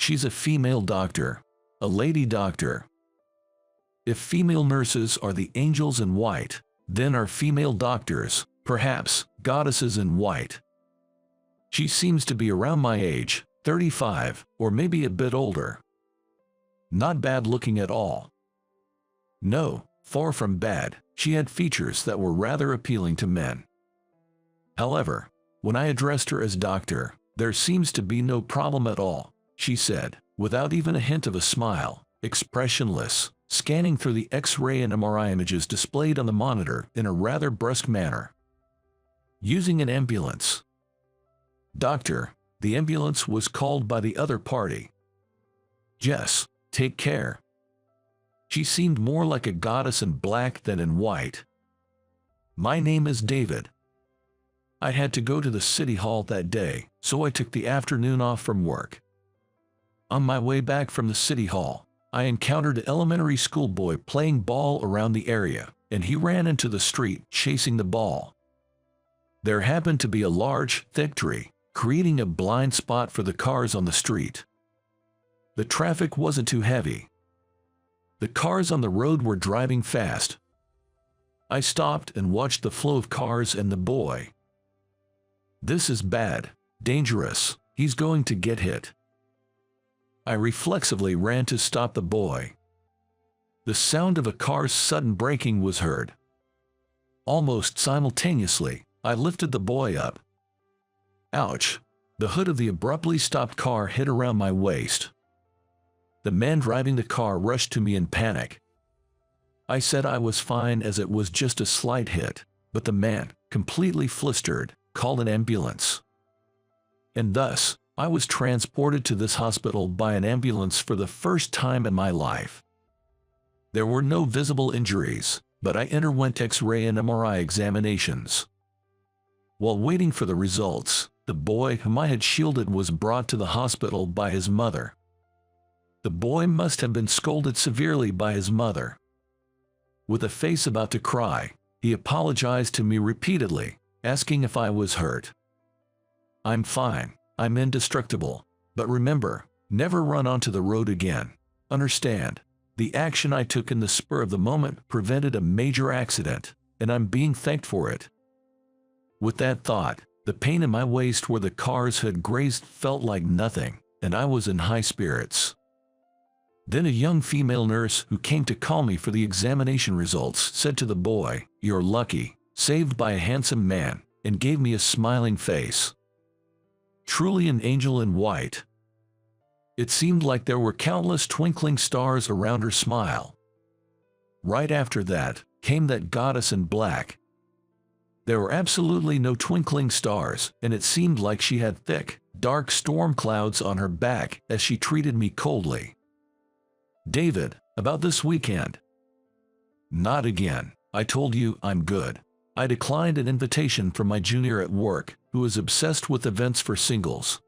She's a female doctor, a lady doctor. If female nurses are the angels in white, then are female doctors, perhaps, goddesses in white. She seems to be around my age, 35, or maybe a bit older. Not bad looking at all. No, far from bad, she had features that were rather appealing to men. However, when I addressed her as doctor, there seems to be no problem at all, she said, without even a hint of a smile, expressionless, scanning through the X-ray and MRI images displayed on the monitor in a rather brusque manner. Using an ambulance. Doctor, the ambulance was called by the other party. Jess, take care. She seemed more like a goddess in black than in white. My name is David. I had to go to the city hall that day, so I took the afternoon off from work. On my way back from the city hall, I encountered an elementary school boy playing ball around the area, and he ran into the street chasing the ball. There happened to be a large, thick tree, creating a blind spot for the cars on the street. The traffic wasn't too heavy. The cars on the road were driving fast. I stopped and watched the flow of cars and the boy. This is bad, dangerous, he's going to get hit. I reflexively ran to stop the boy. The sound of a car's sudden braking was heard. Almost simultaneously, I lifted the boy up. Ouch! The hood of the abruptly stopped car hit around my waist. The man driving the car rushed to me in panic. I said I was fine as it was just a slight hit, but the man, completely flustered, called an ambulance. And thus, I was transported to this hospital by an ambulance for the first time in my life. There were no visible injuries, but I underwent X-ray and MRI examinations. While waiting for the results, the boy whom I had shielded was brought to the hospital by his mother. The boy must have been scolded severely by his mother. With a face about to cry, he apologized to me repeatedly, asking if I was hurt. I'm fine. I'm indestructible, but remember, never run onto the road again. Understand, the action I took in the spur of the moment prevented a major accident, and I'm being thanked for it. With that thought, the pain in my waist where the cars had grazed felt like nothing, and I was in high spirits. Then a young female nurse who came to call me for the examination results said to the boy, "You're lucky, saved by a handsome man," and gave me a smiling face. Truly an angel in white. It seemed like there were countless twinkling stars around her smile. Right after that, came that goddess in black. There were absolutely no twinkling stars, and it seemed like she had thick, dark storm clouds on her back as she treated me coldly. David, about this weekend? Not again. I told you I'm good. I declined an invitation from my junior at work, who is obsessed with events for singles.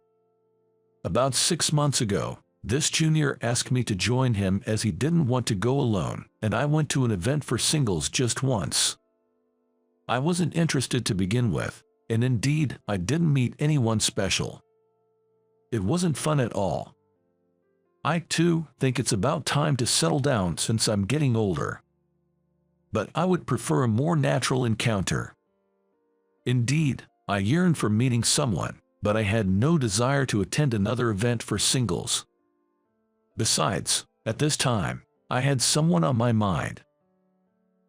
About 6 months ago, this junior asked me to join him as he didn't want to go alone, and I went to an event for singles just once. I wasn't interested to begin with, and indeed, I didn't meet anyone special. It wasn't fun at all. I, too, think it's about time to settle down since I'm getting older. But I would prefer a more natural encounter. Indeed, I yearned for meeting someone, but I had no desire to attend another event for singles. Besides, at this time, I had someone on my mind.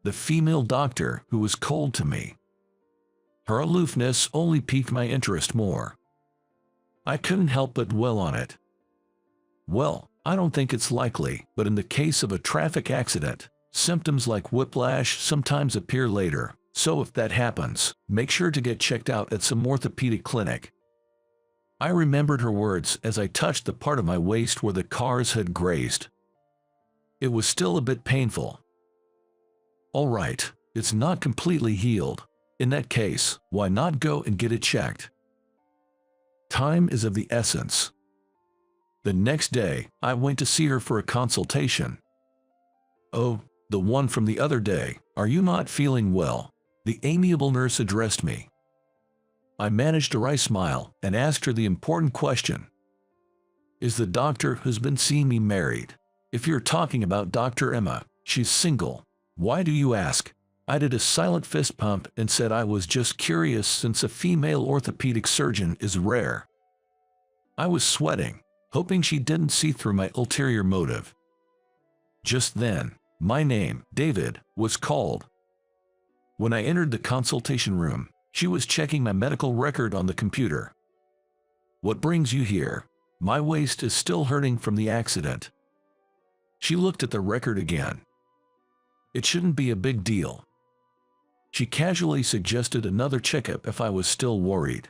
The female doctor who was cold to me. Her aloofness only piqued my interest more. I couldn't help but dwell on it. Well, I don't think it's likely, but in the case of a traffic accident, symptoms like whiplash sometimes appear later, so if that happens, make sure to get checked out at some orthopedic clinic. I remembered her words as I touched the part of my waist where the cars had grazed. It was still a bit painful. All right, it's not completely healed. In that case, why not go and get it checked? Time is of the essence. The next day, I went to see her for a consultation. "Oh, the one from the other day, are you not feeling well?" the amiable nurse addressed me. I managed a wry smile and asked her the important question. is the doctor who's been seeing me married. If you're talking about Dr. Emma, she's single. Why do you ask? I did a silent fist pump and said I was just curious since a female orthopedic surgeon is rare. I was sweating, hoping she didn't see through my ulterior motive. Just then, my name, David, was called. When I entered the consultation room, she was checking my medical record on the computer. What brings you here? My waist is still hurting from the accident. She looked at the record again. It shouldn't be a big deal. She casually suggested another checkup if I was still worried.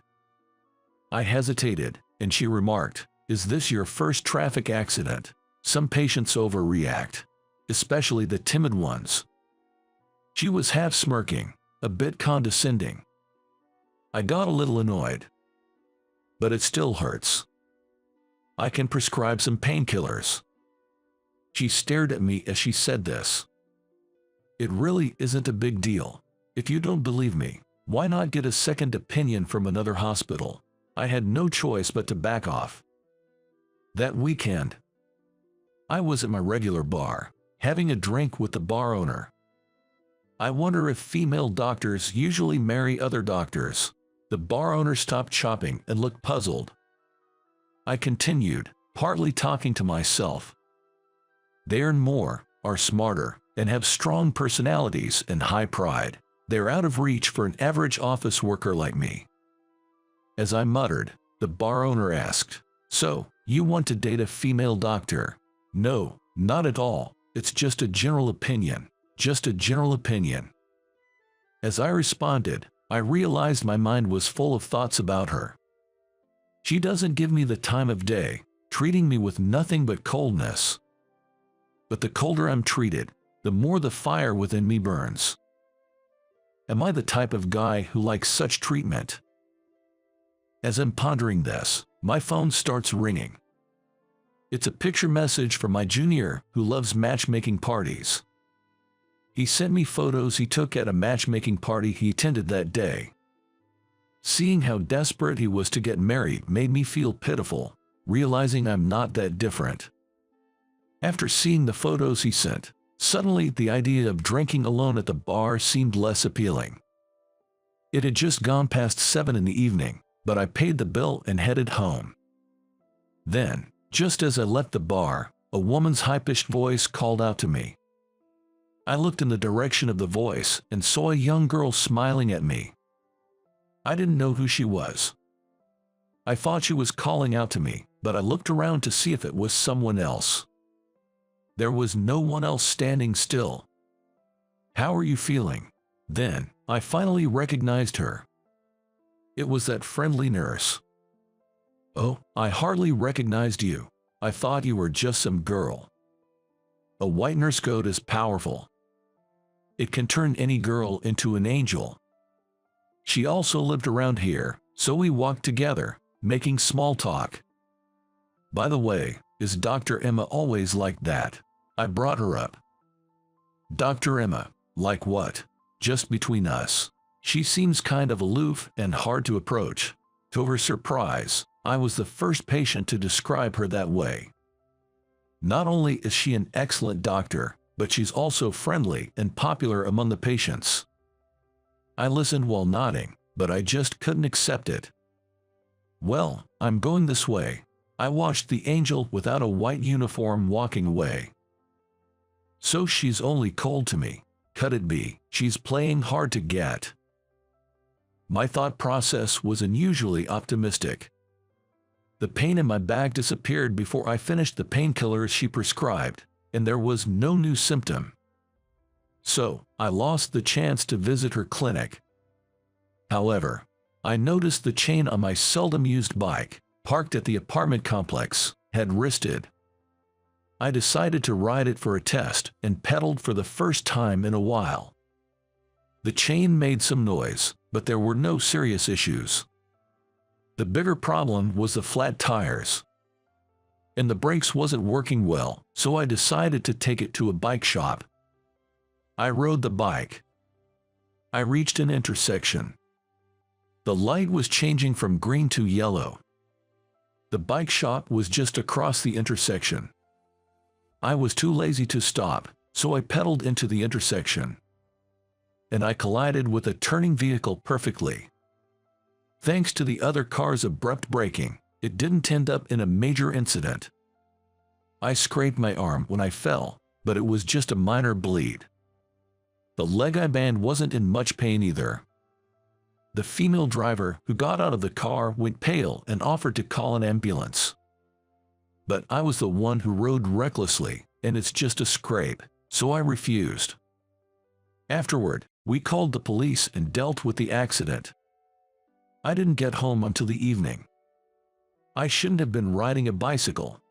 I hesitated, and she remarked, "Is this your first traffic accident? Some patients overreact, especially the timid ones." She was half smirking, a bit condescending. I got a little annoyed. But it still hurts. I can prescribe some painkillers. She stared at me as she said this. It really isn't a big deal. If you don't believe me, why not get a second opinion from another hospital? I had no choice but to back off. That weekend, I was at my regular bar, having a drink with the bar owner. I wonder if female doctors usually marry other doctors. The bar owner stopped chopping and looked puzzled. I continued, partly talking to myself. They earn more, are smarter, and have strong personalities and high pride. They're out of reach for an average office worker like me. As I muttered, the bar owner asked, "So, you want to date a female doctor?" "No, not at all. It's just a general opinion. Just a general opinion." As I responded, I realized my mind was full of thoughts about her. She doesn't give me the time of day, treating me with nothing but coldness. But the colder I'm treated, the more the fire within me burns. Am I the type of guy who likes such treatment? As I'm pondering this, my phone starts ringing. It's a picture message from my junior who loves matchmaking parties. He sent me photos he took at a matchmaking party he attended that day. Seeing how desperate he was to get married made me feel pitiful, realizing I'm not that different. After seeing the photos he sent, suddenly the idea of drinking alone at the bar seemed less appealing. It had just gone past 7 in the evening, but I paid the bill and headed home. Then, just as I left the bar, a woman's high-pitched voice called out to me. I looked in the direction of the voice and saw a young girl smiling at me. I didn't know who she was. I thought she was calling out to me, but I looked around to see if it was someone else. There was no one else standing still. "How are you feeling?" Then, I finally recognized her. It was that friendly nurse. "Oh, I hardly recognized you. I thought you were just some girl." A white nurse coat is powerful. It can turn any girl into an angel. She also lived around here, so we walked together, making small talk. "By the way, is Dr. Emma always like that?" I brought her up. "Dr. Emma, like what?" "Just between us. She seems kind of aloof and hard to approach." To her surprise, I was the first patient to describe her that way. Not only is she an excellent doctor, but she's also friendly and popular among the patients. I listened while nodding, but I just couldn't accept it. "Well, I'm going this way." I watched the angel without a white uniform walking away. So she's only cold to me. Could it be she's playing hard to get? My thought process was unusually optimistic. The pain in my back disappeared before I finished the painkillers she prescribed, and there was no new symptom. So, I lost the chance to visit her clinic. However, I noticed the chain on my seldom-used bike, parked at the apartment complex, had wristed. I decided to ride it for a test and pedaled for the first time in a while. The chain made some noise, but there were no serious issues. The bigger problem was the flat tires. And the brakes wasn't working well, so I decided to take it to a bike shop. I rode the bike. I reached an intersection. The light was changing from green to yellow. The bike shop was just across the intersection. I was too lazy to stop, so I pedaled into the intersection. And I collided with a turning vehicle perfectly. Thanks to the other car's abrupt braking, it didn't end up in a major incident. I scraped my arm when I fell, but it was just a minor bleed. The leg I band wasn't in much pain either. The female driver who got out of the car went pale and offered to call an ambulance. But I was the one who rode recklessly, and it's just a scrape, so I refused. Afterward, we called the police and dealt with the accident. I didn't get home until the evening. I shouldn't have been riding a bicycle.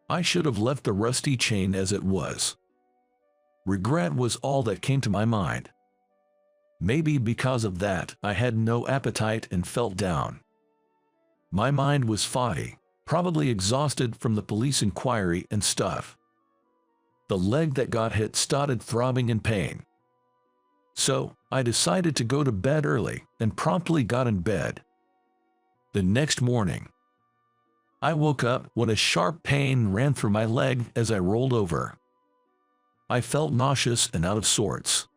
I should have left the rusty chain as it was. Regret was all that came to my mind. Maybe because of that, I had no appetite and felt down. My mind was foggy, probably exhausted from the police inquiry and stuff. The leg that got hit started throbbing in pain. So, I decided to go to bed early and promptly got in bed. The next morning, I woke up when a sharp pain ran through my leg as I rolled over. I felt nauseous and out of sorts.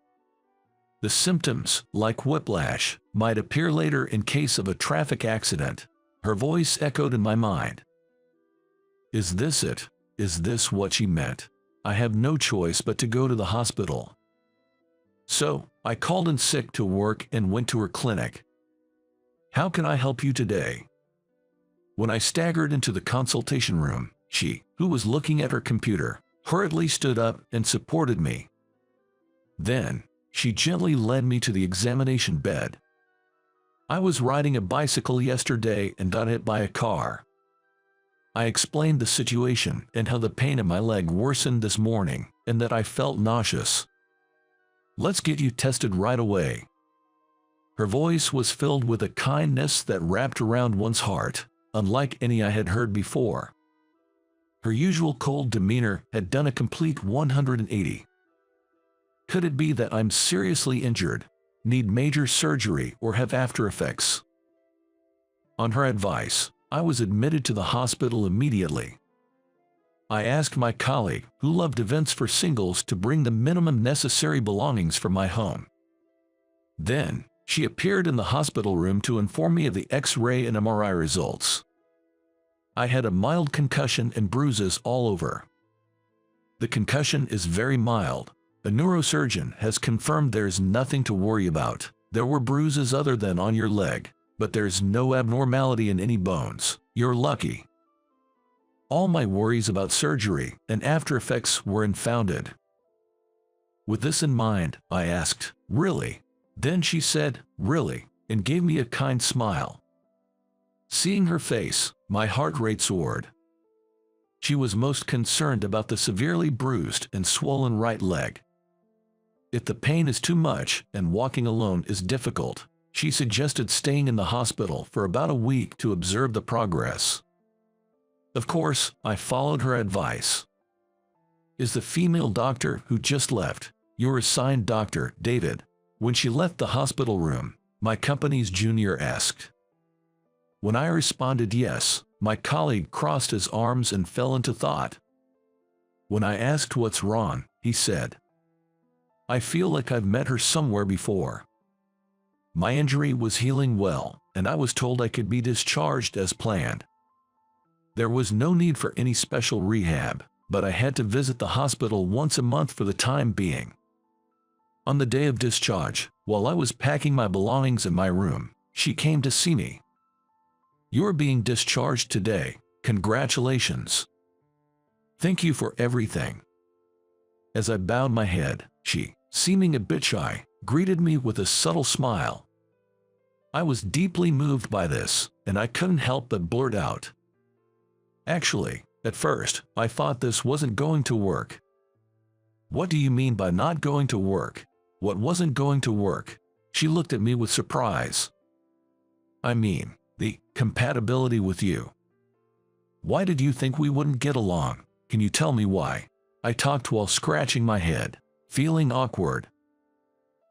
The symptoms, like whiplash, might appear later in case of a traffic accident. Her voice echoed in my mind. Is this it? Is this what she meant? I have no choice but to go to the hospital. So, I called in sick to work and went to her clinic. How can I help you today? When I staggered into the consultation room, she, who was looking at her computer, hurriedly stood up and supported me. Then, she gently led me to the examination bed. I was riding a bicycle yesterday and got hit by a car. I explained the situation and how the pain in my leg worsened this morning and that I felt nauseous. Let's get you tested right away. Her voice was filled with a kindness that wrapped around one's heart, unlike any I had heard before. Her usual cold demeanor had done a complete 180. Could it be that I'm seriously injured, need major surgery, or have after effects? On her advice, I was admitted to the hospital immediately. I asked my colleague, who loved events for singles, to bring the minimum necessary belongings from my home. Then, she appeared in the hospital room to inform me of the X-ray and MRI results. I had a mild concussion and bruises all over. The concussion is very mild. A neurosurgeon has confirmed there's nothing to worry about. There were bruises other than on your leg, but there's no abnormality in any bones. You're lucky. All my worries about surgery and after effects were unfounded. With this in mind, I asked, "Really?" Then she said, "Really," and gave me a kind smile. Seeing her face, my heart rate soared. She was most concerned about the severely bruised and swollen right leg. If the pain is too much and walking alone is difficult, she suggested staying in the hospital for about a week to observe the progress. Of course, I followed her advice. Is the female doctor who just left your assigned doctor, David? When she left the hospital room, my company's junior asked. When I responded yes, my colleague crossed his arms and fell into thought. When I asked what's wrong, he said, "I feel like I've met her somewhere before." My injury was healing well, and I was told I could be discharged as planned. There was no need for any special rehab, but I had to visit the hospital once a month for the time being. On the day of discharge, while I was packing my belongings in my room, she came to see me. "You're being discharged today. Congratulations. Thank you for everything." As I bowed my head, she, seeming a bit shy, greeted me with a subtle smile. I was deeply moved by this, and I couldn't help but blurt out, "Actually, at first, I thought this wasn't going to work." "What do you mean by not going to work?" "What wasn't going to work?" She looked at me with surprise. "I mean, the compatibility with you. Why did you think we wouldn't get along? Can you tell me why?" I talked while scratching my head, feeling awkward.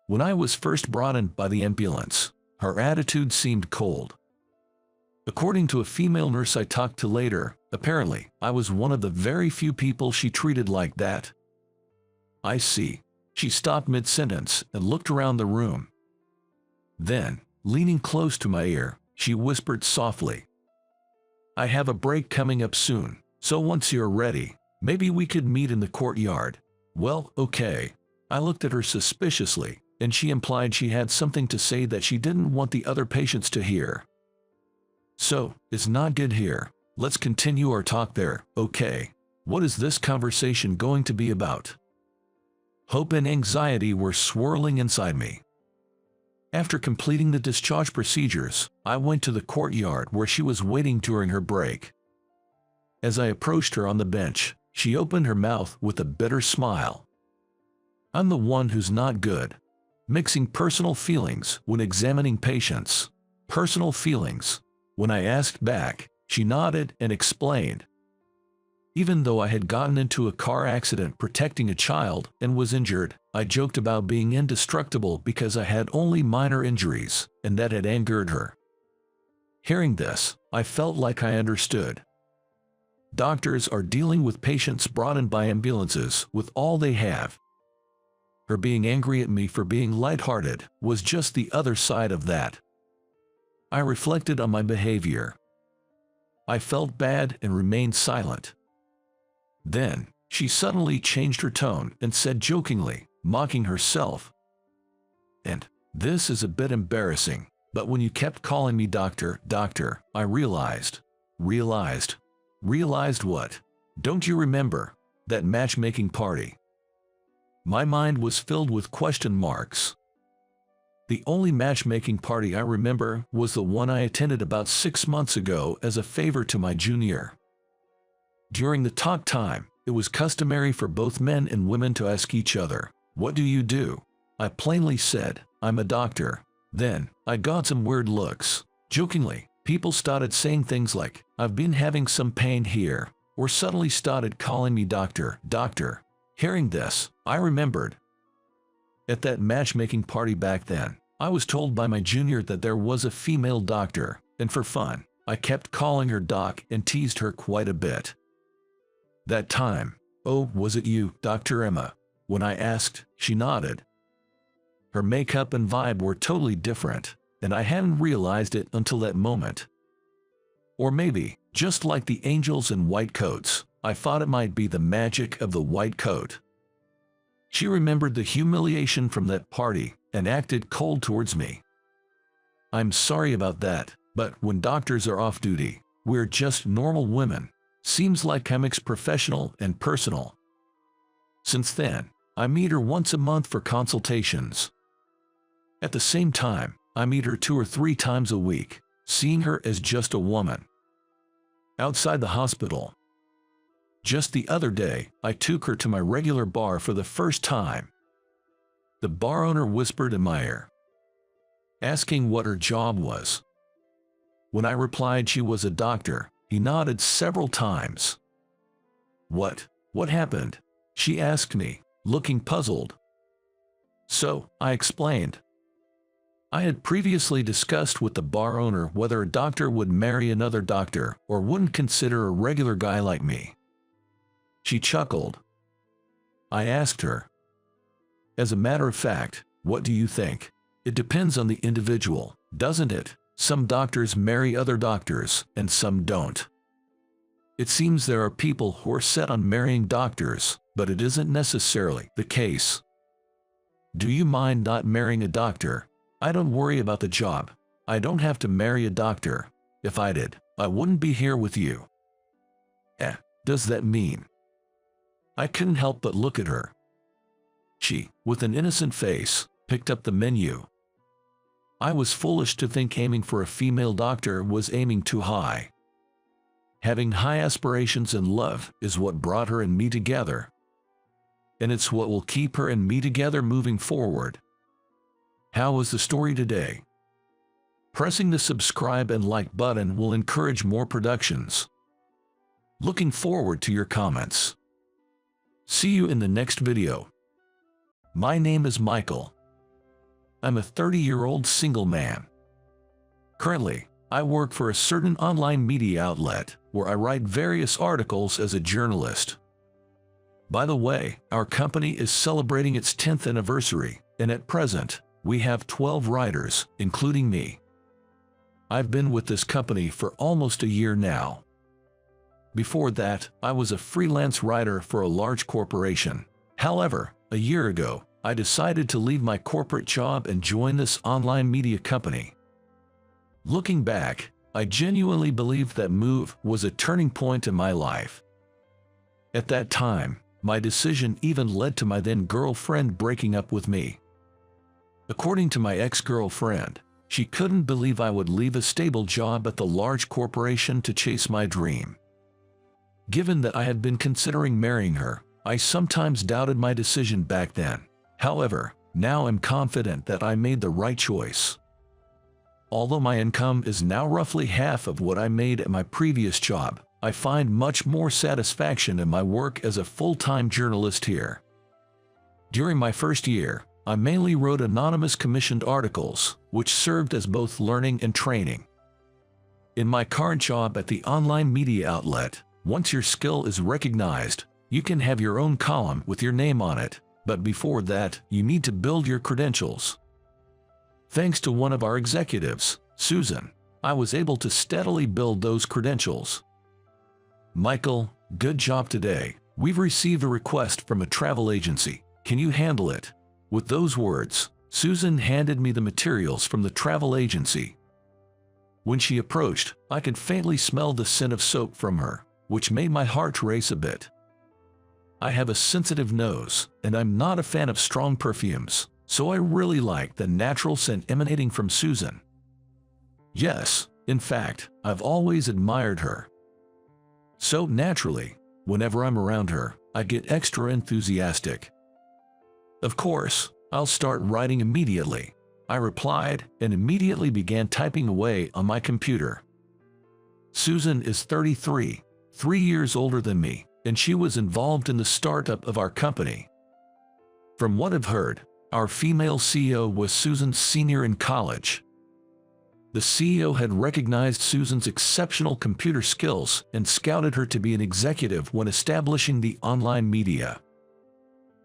When I was first brought in by the ambulance, her attitude seemed cold. According to a female nurse I talked to later, apparently, I was one of the very few people she treated like that. I see. She stopped mid-sentence and looked around the room. Then, leaning close to my ear, she whispered softly, "I have a break coming up soon, so once you're ready, maybe we could meet in the courtyard." Well, okay. I looked at her suspiciously, and she implied she had something to say that she didn't want the other patients to hear. "So, it's not good here. Let's continue our talk there, okay? What is this conversation going to be about?" Hope and anxiety were swirling inside me. After completing the discharge procedures, I went to the courtyard where she was waiting during her break. As I approached her on the bench, she opened her mouth with a bitter smile. "I'm the one who's not good. Mixing personal feelings when examining patients." Personal feelings. When I asked back, she nodded and explained. Even though I had gotten into a car accident protecting a child and was injured, I joked about being indestructible because I had only minor injuries, and that had angered her. Hearing this, I felt like I understood. Doctors are dealing with patients brought in by ambulances with all they have. Her being angry at me for being lighthearted was just the other side of that. I reflected on my behavior. I felt bad and remained silent. Then, she suddenly changed her tone and said jokingly, mocking herself, "And this is a bit embarrassing, but when you kept calling me doctor, doctor, I realized." Realized what? Don't you remember that matchmaking party? My mind was filled with question marks. The only matchmaking party I remember was the one I attended about 6 months ago as a favor to my junior. During the talk time, it was customary for both men and women to ask each other, "What do you do?" I plainly said, "I'm a doctor." Then, I got some weird looks. Jokingly, people started saying things like, "I've been having some pain here," or suddenly started calling me doctor, doctor. Hearing this, I remembered. At that matchmaking party back then, I was told by my junior that there was a female doctor, and for fun, I kept calling her doc and teased her quite a bit. That time, "Oh, was it you, Dr. Emma?" When I asked, she nodded. Her makeup and vibe were totally different, and I hadn't realized it until that moment. Or maybe, just like the angels in white coats, I thought it might be the magic of the white coat. She remembered the humiliation from that party and acted cold towards me. I'm sorry about that, but when doctors are off duty, we're just normal women. Seems like I mix professional and personal. Since then, I meet her once a month for consultations. At the same time, I meet her 2 or 3 times a week, seeing her as just a woman. Outside the hospital. Just the other day, I took her to my regular bar for the first time. The bar owner whispered in my ear, asking what her job was. When I replied she was a doctor, he nodded several times. What happened?" she asked me, looking puzzled. So, I explained. I had previously discussed with the bar owner whether a doctor would marry another doctor or wouldn't consider a regular guy like me. She chuckled. I asked her, "As a matter of fact, what do you think?" "It depends on the individual, doesn't it? Some doctors marry other doctors, and some don't. It seems there are people who are set on marrying doctors, but it isn't necessarily the case. Do you mind not marrying a doctor? I don't worry about the job. I don't have to marry a doctor. If I did, I wouldn't be here with you." Does that mean? I couldn't help but look at her. She, with an innocent face, picked up the menu. I was foolish to think aiming for a female doctor was aiming too high. Having high aspirations in love is what brought her and me together. And it's what will keep her and me together moving forward. How was the story today? Pressing the subscribe and like button will encourage more productions. Looking forward to your comments. See you in the next video. My name is Michael. I'm a 30-year-old single man. Currently, I work for a certain online media outlet where I write various articles as a journalist. By the way, our company is celebrating its 10th anniversary, and at present, we have 12 writers, including me. I've been with this company for almost a year now. Before that, I was a freelance writer for a large corporation. However, a year ago, I decided to leave my corporate job and join this online media company. Looking back, I genuinely believe that move was a turning point in my life. At that time, my decision even led to my then girlfriend breaking up with me. According to my ex-girlfriend, she couldn't believe I would leave a stable job at the large corporation to chase my dream. Given that I had been considering marrying her, I sometimes doubted my decision back then. However, now I'm confident that I made the right choice. Although my income is now roughly half of what I made at my previous job, I find much more satisfaction in my work as a full-time journalist here. During my first year, I mainly wrote anonymous commissioned articles, which served as both learning and training. In my current job at the online media outlet, once your skill is recognized, you can have your own column with your name on it, but before that, you need to build your credentials. Thanks to one of our executives, Susan, I was able to steadily build those credentials. Michael, good job today. We've received a request from a travel agency. Can you handle it? With those words, Susan handed me the materials from the travel agency. When she approached, I could faintly smell the scent of soap from her, which made my heart race a bit. I have a sensitive nose, and I'm not a fan of strong perfumes, so I really like the natural scent emanating from Susan. Yes, in fact, I've always admired her. So naturally, whenever I'm around her, I get extra enthusiastic. Of course, I'll start writing immediately, I replied, and immediately began typing away on my computer. Susan is 33, 3 years older than me, and she was involved in the startup of our company. From what I've heard, our female CEO was Susan's senior in college. The CEO had recognized Susan's exceptional computer skills and scouted her to be an executive when establishing the online media.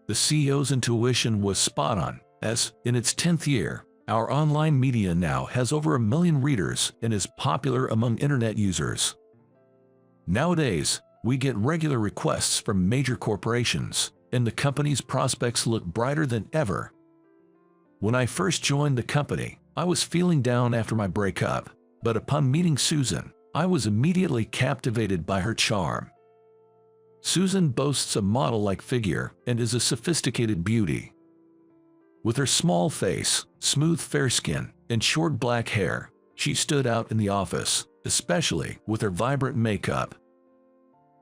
The CEO's intuition was spot on, as, in its 10th year, our online media now has over 1 million readers and is popular among internet users. Nowadays, we get regular requests from major corporations, and the company's prospects look brighter than ever. When I first joined the company, I was feeling down after my breakup, but upon meeting Susan, I was immediately captivated by her charm. Susan boasts a model-like figure and is a sophisticated beauty. With her small face, smooth fair skin, and short black hair, she stood out in the office, especially with her vibrant makeup.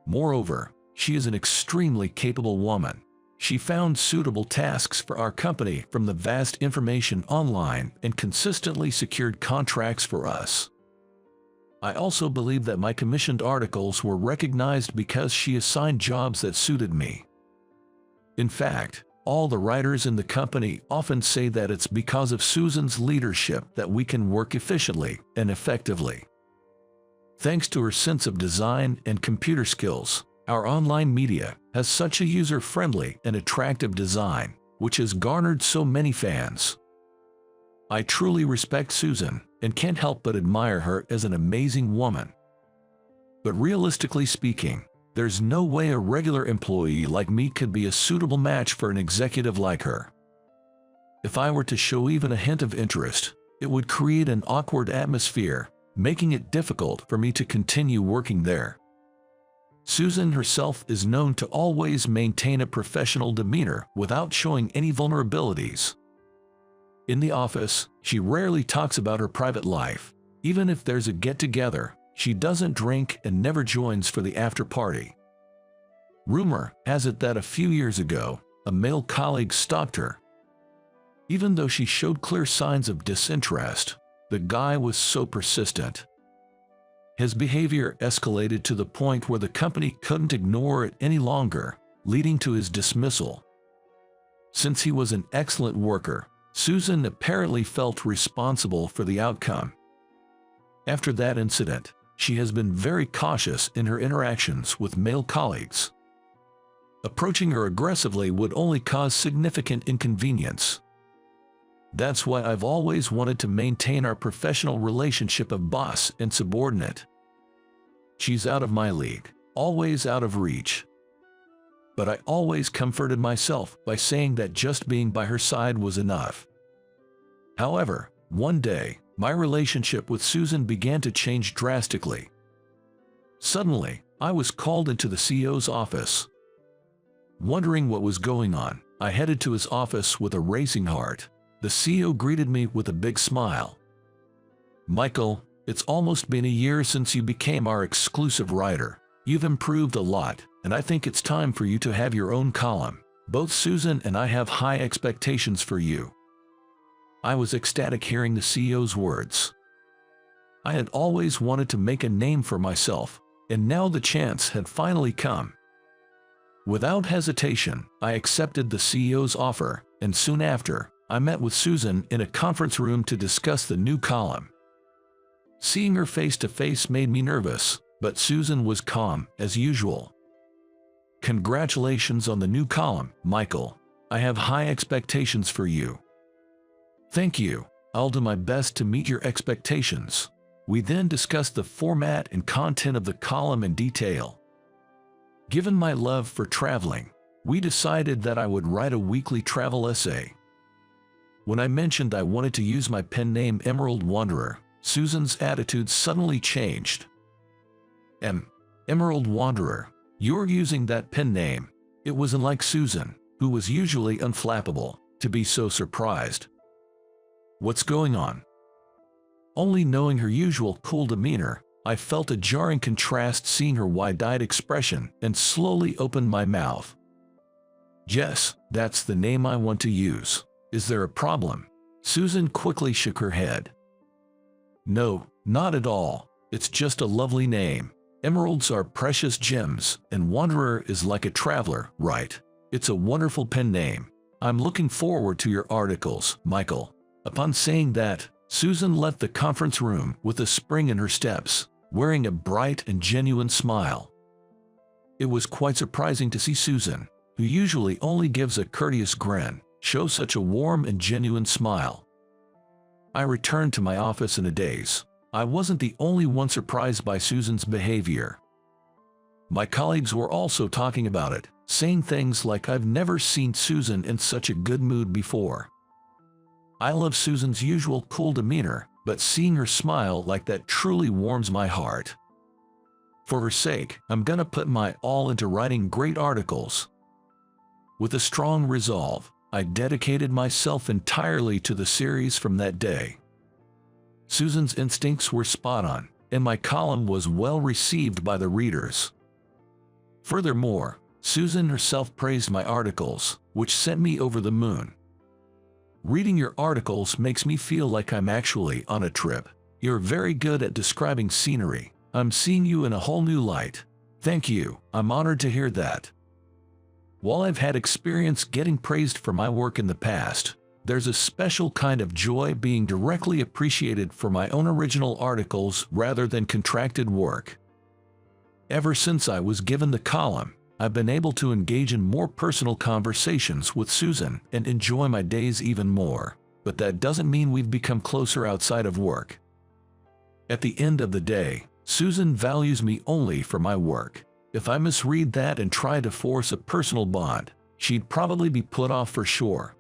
Moreover, she is an extremely capable woman. She found suitable tasks for our company from the vast information online and consistently secured contracts for us. I also believe that my commissioned articles were recognized because she assigned jobs that suited me. In fact, all the writers in the company often say that it's because of Susan's leadership that we can work efficiently and effectively. Thanks to her sense of design and computer skills, our online media has such a user-friendly and attractive design, which has garnered so many fans. I truly respect Susan and can't help but admire her as an amazing woman. But realistically speaking, there's no way a regular employee like me could be a suitable match for an executive like her. If I were to show even a hint of interest, it would create an awkward atmosphere, making it difficult for me to continue working there. Susan herself is known to always maintain a professional demeanor without showing any vulnerabilities. In the office, she rarely talks about her private life. Even if there's a get-together, she doesn't drink and never joins for the after-party. Rumor has it that a few years ago, a male colleague stalked her. Even though she showed clear signs of disinterest, the guy was so persistent. His behavior escalated to the point where the company couldn't ignore it any longer, leading to his dismissal. Since he was an excellent worker, Susan apparently felt responsible for the outcome. After that incident, she has been very cautious in her interactions with male colleagues. Approaching her aggressively would only cause significant inconvenience. That's why I've always wanted to maintain our professional relationship of boss and subordinate. She's out of my league, always out of reach. But I always comforted myself by saying that just being by her side was enough. However, one day, my relationship with Susan began to change drastically. Suddenly, I was called into the CEO's office. Wondering what was going on, I headed to his office with a racing heart. The CEO greeted me with a big smile. "Michael, it's almost been a year since you became our exclusive writer. You've improved a lot, and I think it's time for you to have your own column. Both Susan and I have high expectations for you." I was ecstatic hearing the CEO's words. I had always wanted to make a name for myself, and now the chance had finally come. Without hesitation, I accepted the CEO's offer, and soon after, I met with Susan in a conference room to discuss the new column. Seeing her face to face made me nervous, but Susan was calm as usual. "Congratulations on the new column, Michael. I have high expectations for you." "Thank you. I'll do my best to meet your expectations." We then discussed the format and content of the column in detail. Given my love for traveling, we decided that I would write a weekly travel essay. When I mentioned I wanted to use my pen name Emerald Wanderer, Susan's attitude suddenly changed. Emerald Wanderer, you're using that pen name." It wasn't like Susan, who was usually unflappable, to be so surprised. "What's going on?" Only knowing her usual cool demeanor, I felt a jarring contrast seeing her wide-eyed expression and slowly opened my mouth. "Yes, that's the name I want to use. Is there a problem?" Susan quickly shook her head. "No, not at all. It's just a lovely name. Emeralds are precious gems, and Wanderer is like a traveler, right? It's a wonderful pen name. I'm looking forward to your articles, Michael." Upon saying that, Susan left the conference room with a spring in her steps, wearing a bright and genuine smile. It was quite surprising to see Susan, who usually only gives a courteous grin, show such a warm and genuine smile. I returned to my office in a daze. I wasn't the only one surprised by Susan's behavior. My colleagues were also talking about it, saying things like, "I've never seen Susan in such a good mood before." I love Susan's usual cool demeanor, but seeing her smile like that truly warms my heart. For her sake, I'm gonna put my all into writing great articles. With a strong resolve, I dedicated myself entirely to the series from that day. Susan's instincts were spot on, and my column was well received by the readers. Furthermore, Susan herself praised my articles, which sent me over the moon. "Reading your articles makes me feel like I'm actually on a trip. You're very good at describing scenery. I'm seeing you in a whole new light." "Thank you, I'm honored to hear that." While I've had experience getting praised for my work in the past, there's a special kind of joy being directly appreciated for my own original articles rather than contracted work. Ever since I was given the column, I've been able to engage in more personal conversations with Susan and enjoy my days even more, but that doesn't mean we've become closer outside of work. At the end of the day, Susan values me only for my work. If I misread that and try to force a personal bond, she'd probably be put off for sure.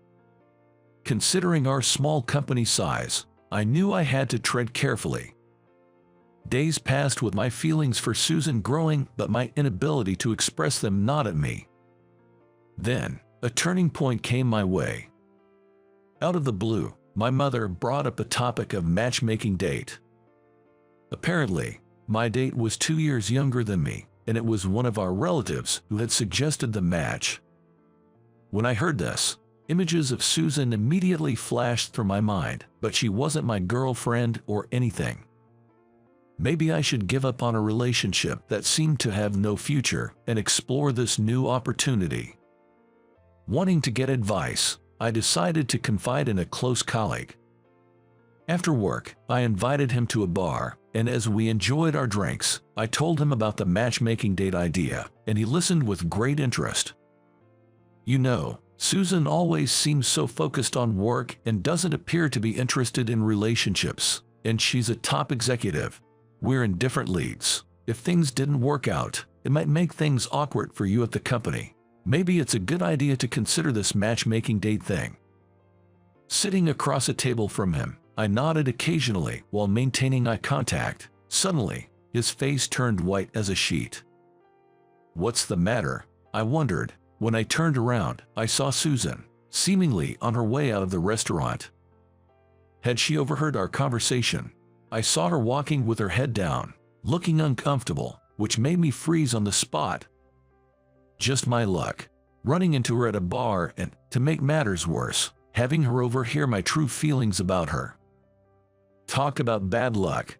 Considering our small company size, I knew I had to tread carefully. Days passed with my feelings for Susan growing, but my inability to express them gnawed at me. Then, a turning point came my way. Out of the blue, my mother brought up the topic of matchmaking date. Apparently, my date was 2 years younger than me, and it was one of our relatives who had suggested the match. When I heard this, images of Susan immediately flashed through my mind, but she wasn't my girlfriend or anything. Maybe I should give up on a relationship that seemed to have no future and explore this new opportunity. Wanting to get advice, I decided to confide in a close colleague. After work, I invited him to a bar, and as we enjoyed our drinks, I told him about the matchmaking date idea, and he listened with great interest. You know, Susan always seems so focused on work and doesn't appear to be interested in relationships, and she's a top executive. We're in different leagues. If things didn't work out, it might make things awkward for you at the company. Maybe it's a good idea to consider this matchmaking date thing. Sitting across a table from him, I nodded occasionally while maintaining eye contact. Suddenly, his face turned white as a sheet. "What's the matter?" I wondered. When I turned around, I saw Susan, seemingly on her way out of the restaurant. Had she overheard our conversation? I saw her walking with her head down, looking uncomfortable, which made me freeze on the spot. Just my luck. Running into her at a bar and, to make matters worse, having her overhear my true feelings about her. Talk about bad luck.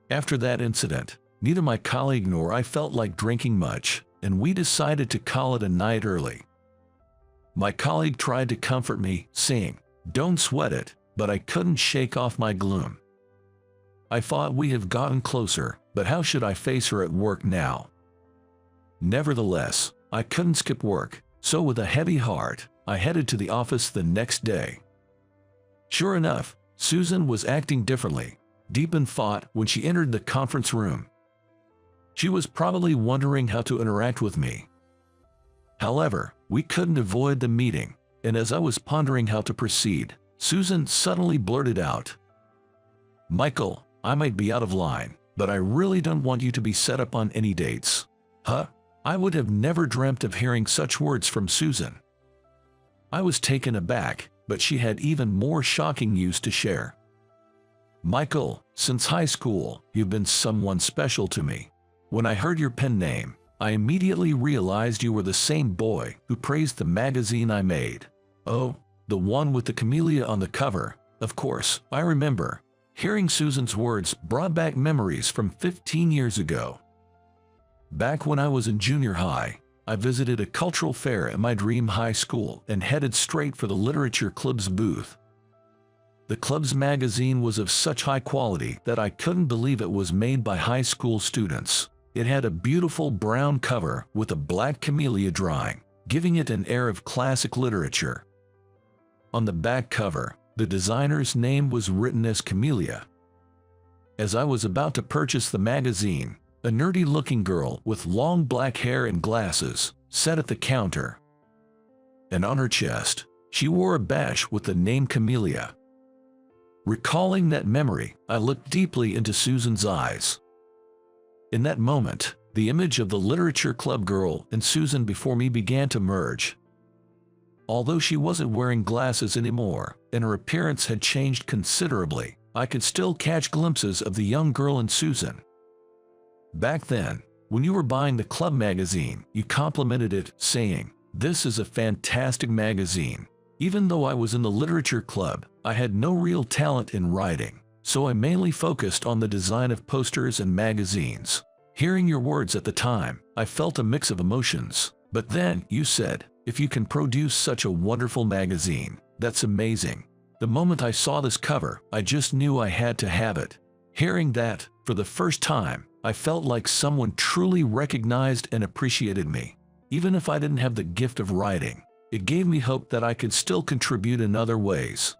After that incident, neither my colleague nor I felt like drinking much, and we decided to call it a night early. My colleague tried to comfort me, saying, "Don't sweat it," but I couldn't shake off my gloom. I thought we have gotten closer, but how should I face her at work now? Nevertheless, I couldn't skip work, so with a heavy heart, I headed to the office the next day. Sure enough, Susan was acting differently, deep in thought when she entered the conference room. She was probably wondering how to interact with me. However, we couldn't avoid the meeting, and as I was pondering how to proceed, Susan suddenly blurted out, "Michael, I might be out of line, but I really don't want you to be set up on any dates." Huh? I would have never dreamt of hearing such words from Susan. I was taken aback, but she had even more shocking news to share. "Michael, since high school, you've been someone special to me. When I heard your pen name, I immediately realized you were the same boy who praised the magazine I made." "Oh, the one with the camellia on the cover, of course, I remember." Hearing Susan's words brought back memories from 15 years ago. Back when I was in junior high, I visited a cultural fair at my dream high school and headed straight for the literature club's booth. The club's magazine was of such high quality that I couldn't believe it was made by high school students. It had a beautiful brown cover with a black camellia drawing, giving it an air of classic literature. On the back cover, the designer's name was written as Camellia. As I was about to purchase the magazine, a nerdy-looking girl with long black hair and glasses sat at the counter. And on her chest, she wore a badge with the name Camellia. Recalling that memory, I looked deeply into Susan's eyes. In that moment, the image of the literature club girl and Susan before me began to merge. Although she wasn't wearing glasses anymore, and her appearance had changed considerably, I could still catch glimpses of the young girl in Susan. Back then, when you were buying the club magazine, you complimented it, saying, "This is a fantastic magazine." Even though I was in the literature club, I had no real talent in writing, so I mainly focused on the design of posters and magazines. Hearing your words at the time, I felt a mix of emotions. But then, you said, "If you can produce such a wonderful magazine, that's amazing." The moment I saw this cover, I just knew I had to have it. Hearing that, for the first time, I felt like someone truly recognized and appreciated me. Even if I didn't have the gift of writing, it gave me hope that I could still contribute in other ways.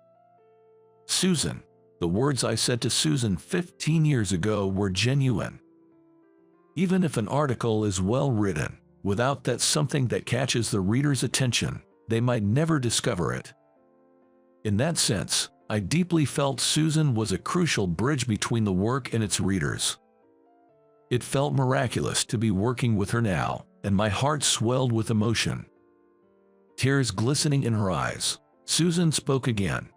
Susan. The words I said to Susan 15 years ago were genuine. Even if an article is well written, without that something that catches the reader's attention, they might never discover it. In that sense, I deeply felt Susan was a crucial bridge between the work and its readers. It felt miraculous to be working with her now, and my heart swelled with emotion. Tears glistening in her eyes, Susan spoke again.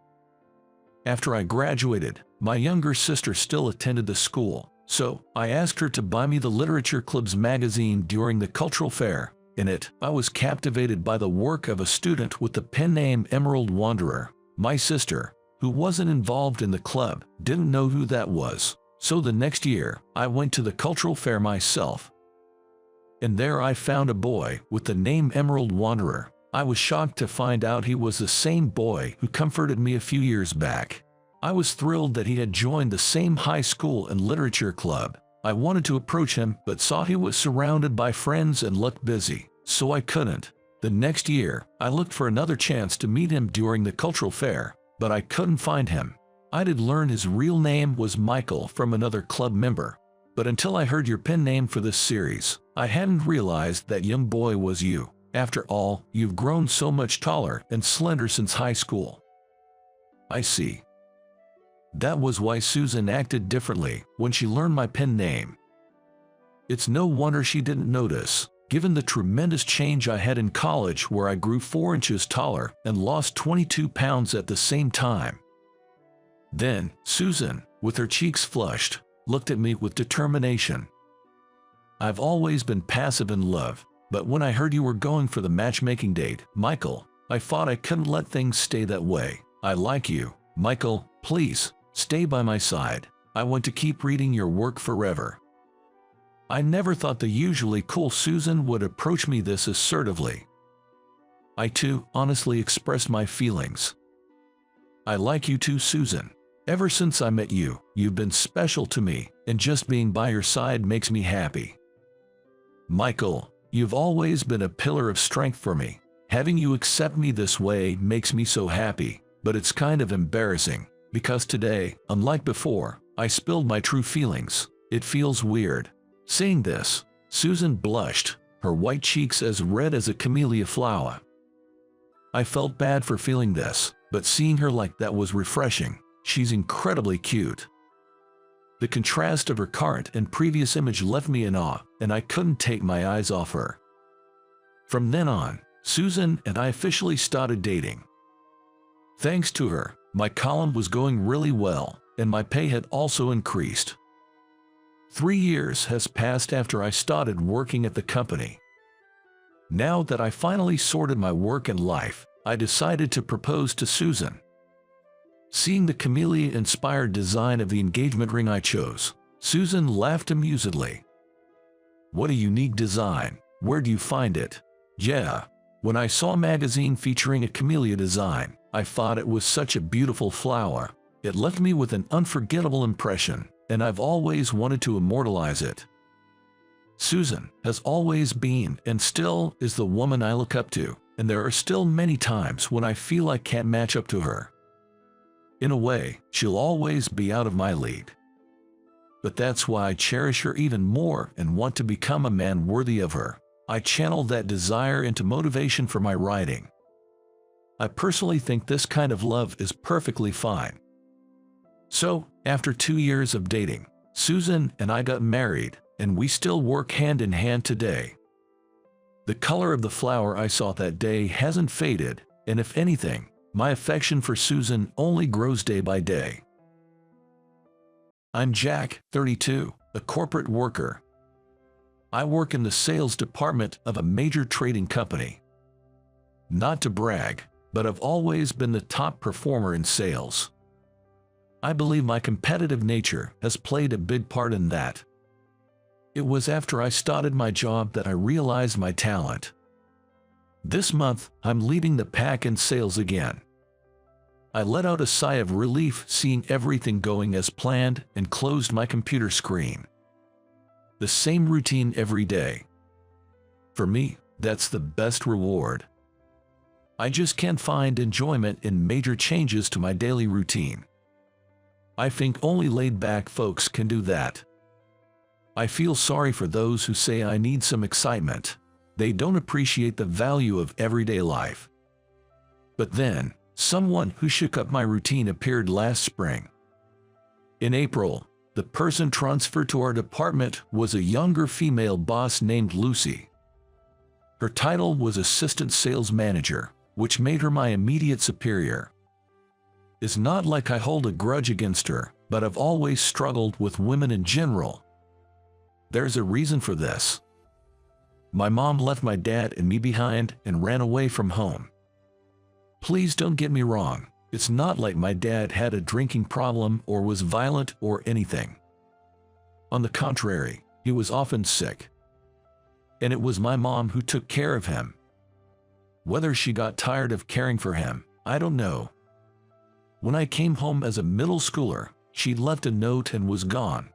"After I graduated, my younger sister still attended the school, so I asked her to buy me the literature club's magazine during the cultural fair. In it, I was captivated by the work of a student with the pen name Emerald Wanderer. My sister, who wasn't involved in the club, didn't know who that was. So the next year, I went to the cultural fair myself. And there I found a boy with the name Emerald Wanderer. I was shocked to find out he was the same boy who comforted me a few years back. I was thrilled that he had joined the same high school and literature club. I wanted to approach him but saw he was surrounded by friends and looked busy, so I couldn't. The next year, I looked for another chance to meet him during the cultural fair, but I couldn't find him. I did learn his real name was Michael from another club member, but until I heard your pen name for this series, I hadn't realized that young boy was you. After all, you've grown so much taller and slender since high school. I see. That was why Susan acted differently when she learned my pen name. It's no wonder she didn't notice, given the tremendous change I had in college where I grew 4 inches taller and lost 22 pounds at the same time. Then, Susan, with her cheeks flushed, looked at me with determination. I've always been passive in love, but when I heard you were going for the matchmaking date, Michael, I thought I couldn't let things stay that way. I like you, Michael, please. Stay by my side. I want to keep reading your work forever. I never thought the usually cool Susan would approach me this assertively. I too honestly expressed my feelings. I like you too, Susan. Ever since I met you, you've been special to me, and just being by your side makes me happy. Michael, you've always been a pillar of strength for me. Having you accept me this way makes me so happy, but it's kind of embarrassing. Because today, unlike before, I spilled my true feelings. It feels weird. Saying this, Susan blushed, her white cheeks as red as a camellia flower. I felt bad for feeling this, but seeing her like that was refreshing. She's incredibly cute. The contrast of her current and previous image left me in awe, and I couldn't take my eyes off her. From then on, Susan and I officially started dating. Thanks to her, my column was going really well, and my pay had also increased. 3 years has passed after I started working at the company. Now that I finally sorted my work and life, I decided to propose to Susan. Seeing the camellia-inspired design of the engagement ring I chose, Susan laughed amusedly. What a unique design. Where do you find it? Yeah. When I saw a magazine featuring a camellia design, I thought it was such a beautiful flower. It left me with an unforgettable impression, and I've always wanted to immortalize it. Susan has always been and still is the woman I look up to, and there are still many times when I feel I can't match up to her. In a way, she'll always be out of my league. But that's why I cherish her even more and want to become a man worthy of her. I channel that desire into motivation for my writing. I personally think this kind of love is perfectly fine. So, after 2 years of dating, Susan and I got married, and we still work hand in hand today. The color of the flower I saw that day hasn't faded, and if anything, my affection for Susan only grows day by day. I'm Jack, 32, a corporate worker. I work in the sales department of a major trading company. Not to brag, but I've always been the top performer in sales. I believe my competitive nature has played a big part in that. It was after I started my job that I realized my talent. This month, I'm leading the pack in sales again. I let out a sigh of relief seeing everything going as planned and closed my computer screen. The same routine every day. For me, that's the best reward. I just can't find enjoyment in major changes to my daily routine. I think only laid-back folks can do that. I feel sorry for those who say I need some excitement. They don't appreciate the value of everyday life. But then, someone who shook up my routine appeared last spring. In April, the person transferred to our department was a younger female boss named Lucy. Her title was Assistant Sales Manager, which made her my immediate superior. It's not like I hold a grudge against her, but I've always struggled with women in general. There's a reason for this. My mom left my dad and me behind and ran away from home. Please don't get me wrong, it's not like my dad had a drinking problem or was violent or anything. On the contrary, he was often sick. And it was my mom who took care of him. Whether she got tired of caring for him, I don't know. When I came home as a middle schooler, she'd left a note and was gone.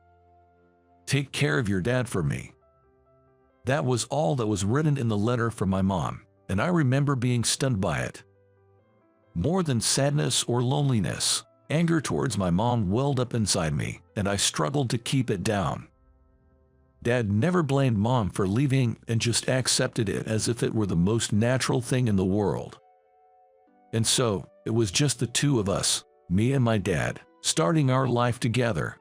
"Take care of your dad for me." That was all that was written in the letter from my mom, and I remember being stunned by it. More than sadness or loneliness, anger towards my mom welled up inside me, and I struggled to keep it down. Dad never blamed Mom for leaving and just accepted it as if it were the most natural thing in the world. And so, it was just the two of us, me and my dad, starting our life together.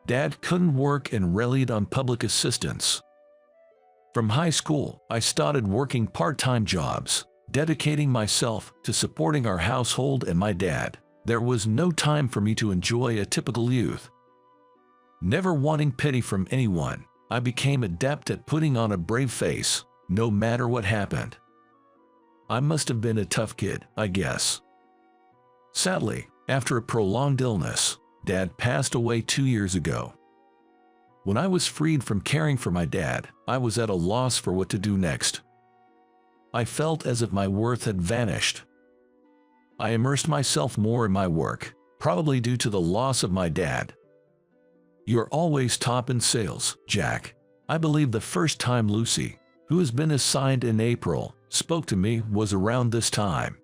Dad couldn't work and relied on public assistance. From high school, I started working part-time jobs, dedicating myself to supporting our household and my dad. There was no time for me to enjoy a typical youth. Never wanting pity from anyone, I became adept at putting on a brave face, no matter what happened. I must have been a tough kid, I guess. Sadly, after a prolonged illness, Dad passed away 2 years ago. When I was freed from caring for my dad, I was at a loss for what to do next. I felt as if my worth had vanished. I immersed myself more in my work, probably due to the loss of my dad. "You're always top in sales, Jack." I believe the first time Lucy, who has been assigned in April, spoke to me was around this time.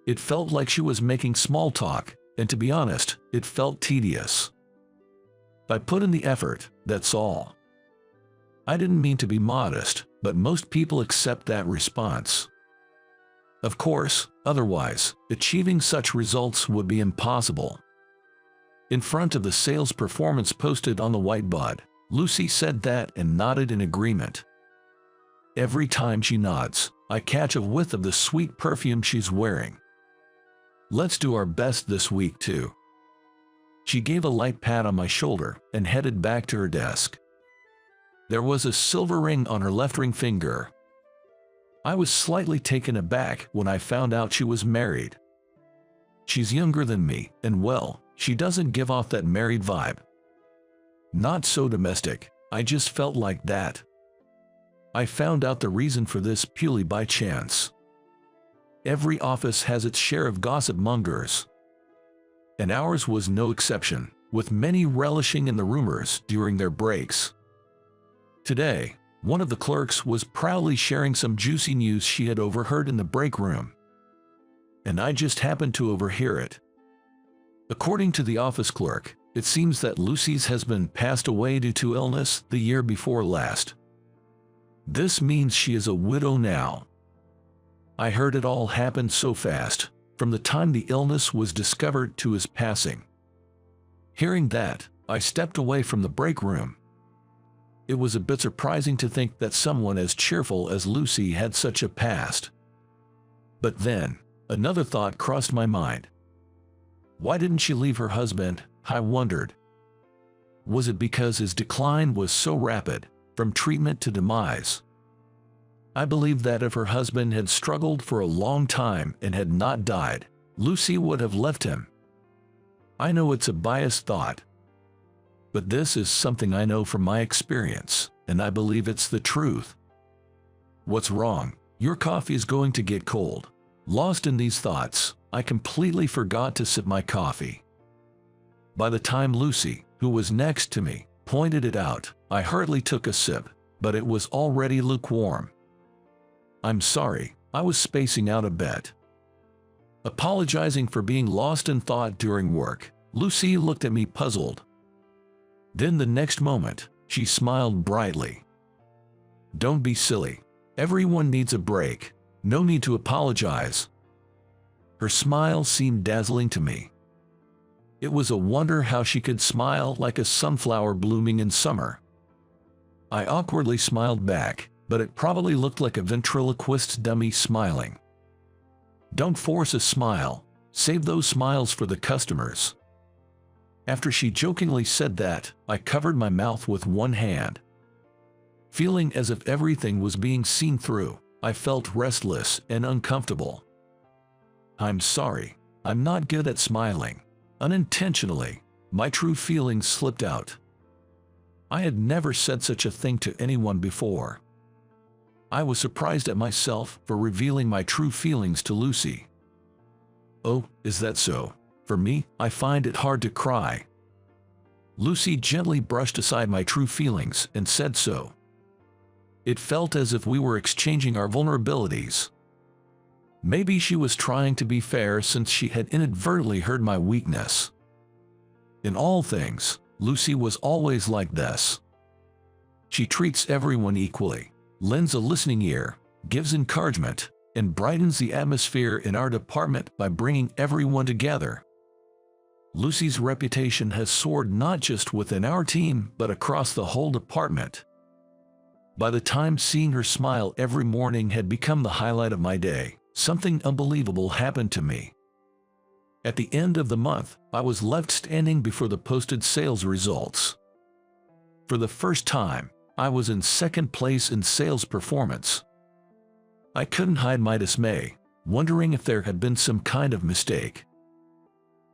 It felt like she was making small talk, and to be honest, it felt tedious. I put in the effort, that's all. I didn't mean to be modest, but most people accept that response. Of course, otherwise, achieving such results would be impossible. In front of the sales performance posted on the whiteboard, Lucy said that and nodded in agreement. Every time she nods, I catch a whiff of the sweet perfume she's wearing. "Let's do our best this week too." She gave a light pat on my shoulder and headed back to her desk. There was a silver ring on her left ring finger. I was slightly taken aback when I found out she was married. She's younger than me, and well, she doesn't give off that married vibe. Not so domestic, I just felt like that. I found out the reason for this purely by chance. Every office has its share of gossip mongers, and ours was no exception, with many relishing in the rumors during their breaks. Today, one of the clerks was proudly sharing some juicy news she had overheard in the break room, and I just happened to overhear it. According to the office clerk, it seems that Lucy's husband passed away due to illness the year before last. This means she is a widow now. I heard it all happen so fast, from the time the illness was discovered to his passing. Hearing that, I stepped away from the break room. It was a bit surprising to think that someone as cheerful as Lucy had such a past. But then, another thought crossed my mind. Why didn't she leave her husband, I wondered. Was it because his decline was so rapid, from treatment to demise? I believe that if her husband had struggled for a long time and had not died, Lucy would have left him. I know it's a biased thought, but this is something I know from my experience, and I believe it's the truth. What's wrong? Your coffee is going to get cold. Lost in these thoughts, I completely forgot to sip my coffee. By the time Lucy, who was next to me, pointed it out, I hurriedly took a sip, but it was already lukewarm. "I'm sorry, I was spacing out a bit." Apologizing for being lost in thought during work, Lucy looked at me puzzled. Then the next moment, she smiled brightly. "Don't be silly. Everyone needs a break. No need to apologize." Her smile seemed dazzling to me. It was a wonder how she could smile like a sunflower blooming in summer. I awkwardly smiled back, but it probably looked like a ventriloquist's dummy smiling. Don't force a smile. Save those smiles for the customers. After she jokingly said that, I covered my mouth with one hand. Feeling as if everything was being seen through, I felt restless and uncomfortable. "I'm sorry. I'm not good at smiling." Unintentionally, my true feelings slipped out. I had never said such a thing to anyone before. I was surprised at myself for revealing my true feelings to Lucy. "Oh, is that so? For me, I find it hard to cry." Lucy gently brushed aside my true feelings and said so. It felt as if we were exchanging our vulnerabilities. Maybe she was trying to be fair since she had inadvertently heard my weakness. In all things, Lucy was always like this. She treats everyone equally, lends a listening ear, gives encouragement, and brightens the atmosphere in our department by bringing everyone together. Lucy's reputation has soared not just within our team but across the whole department. By the time seeing her smile every morning had become the highlight of my day, something unbelievable happened to me. At the end of the month, I was left standing before the posted sales results. For the first time, I was in second place in sales performance. I couldn't hide my dismay, wondering if there had been some kind of mistake.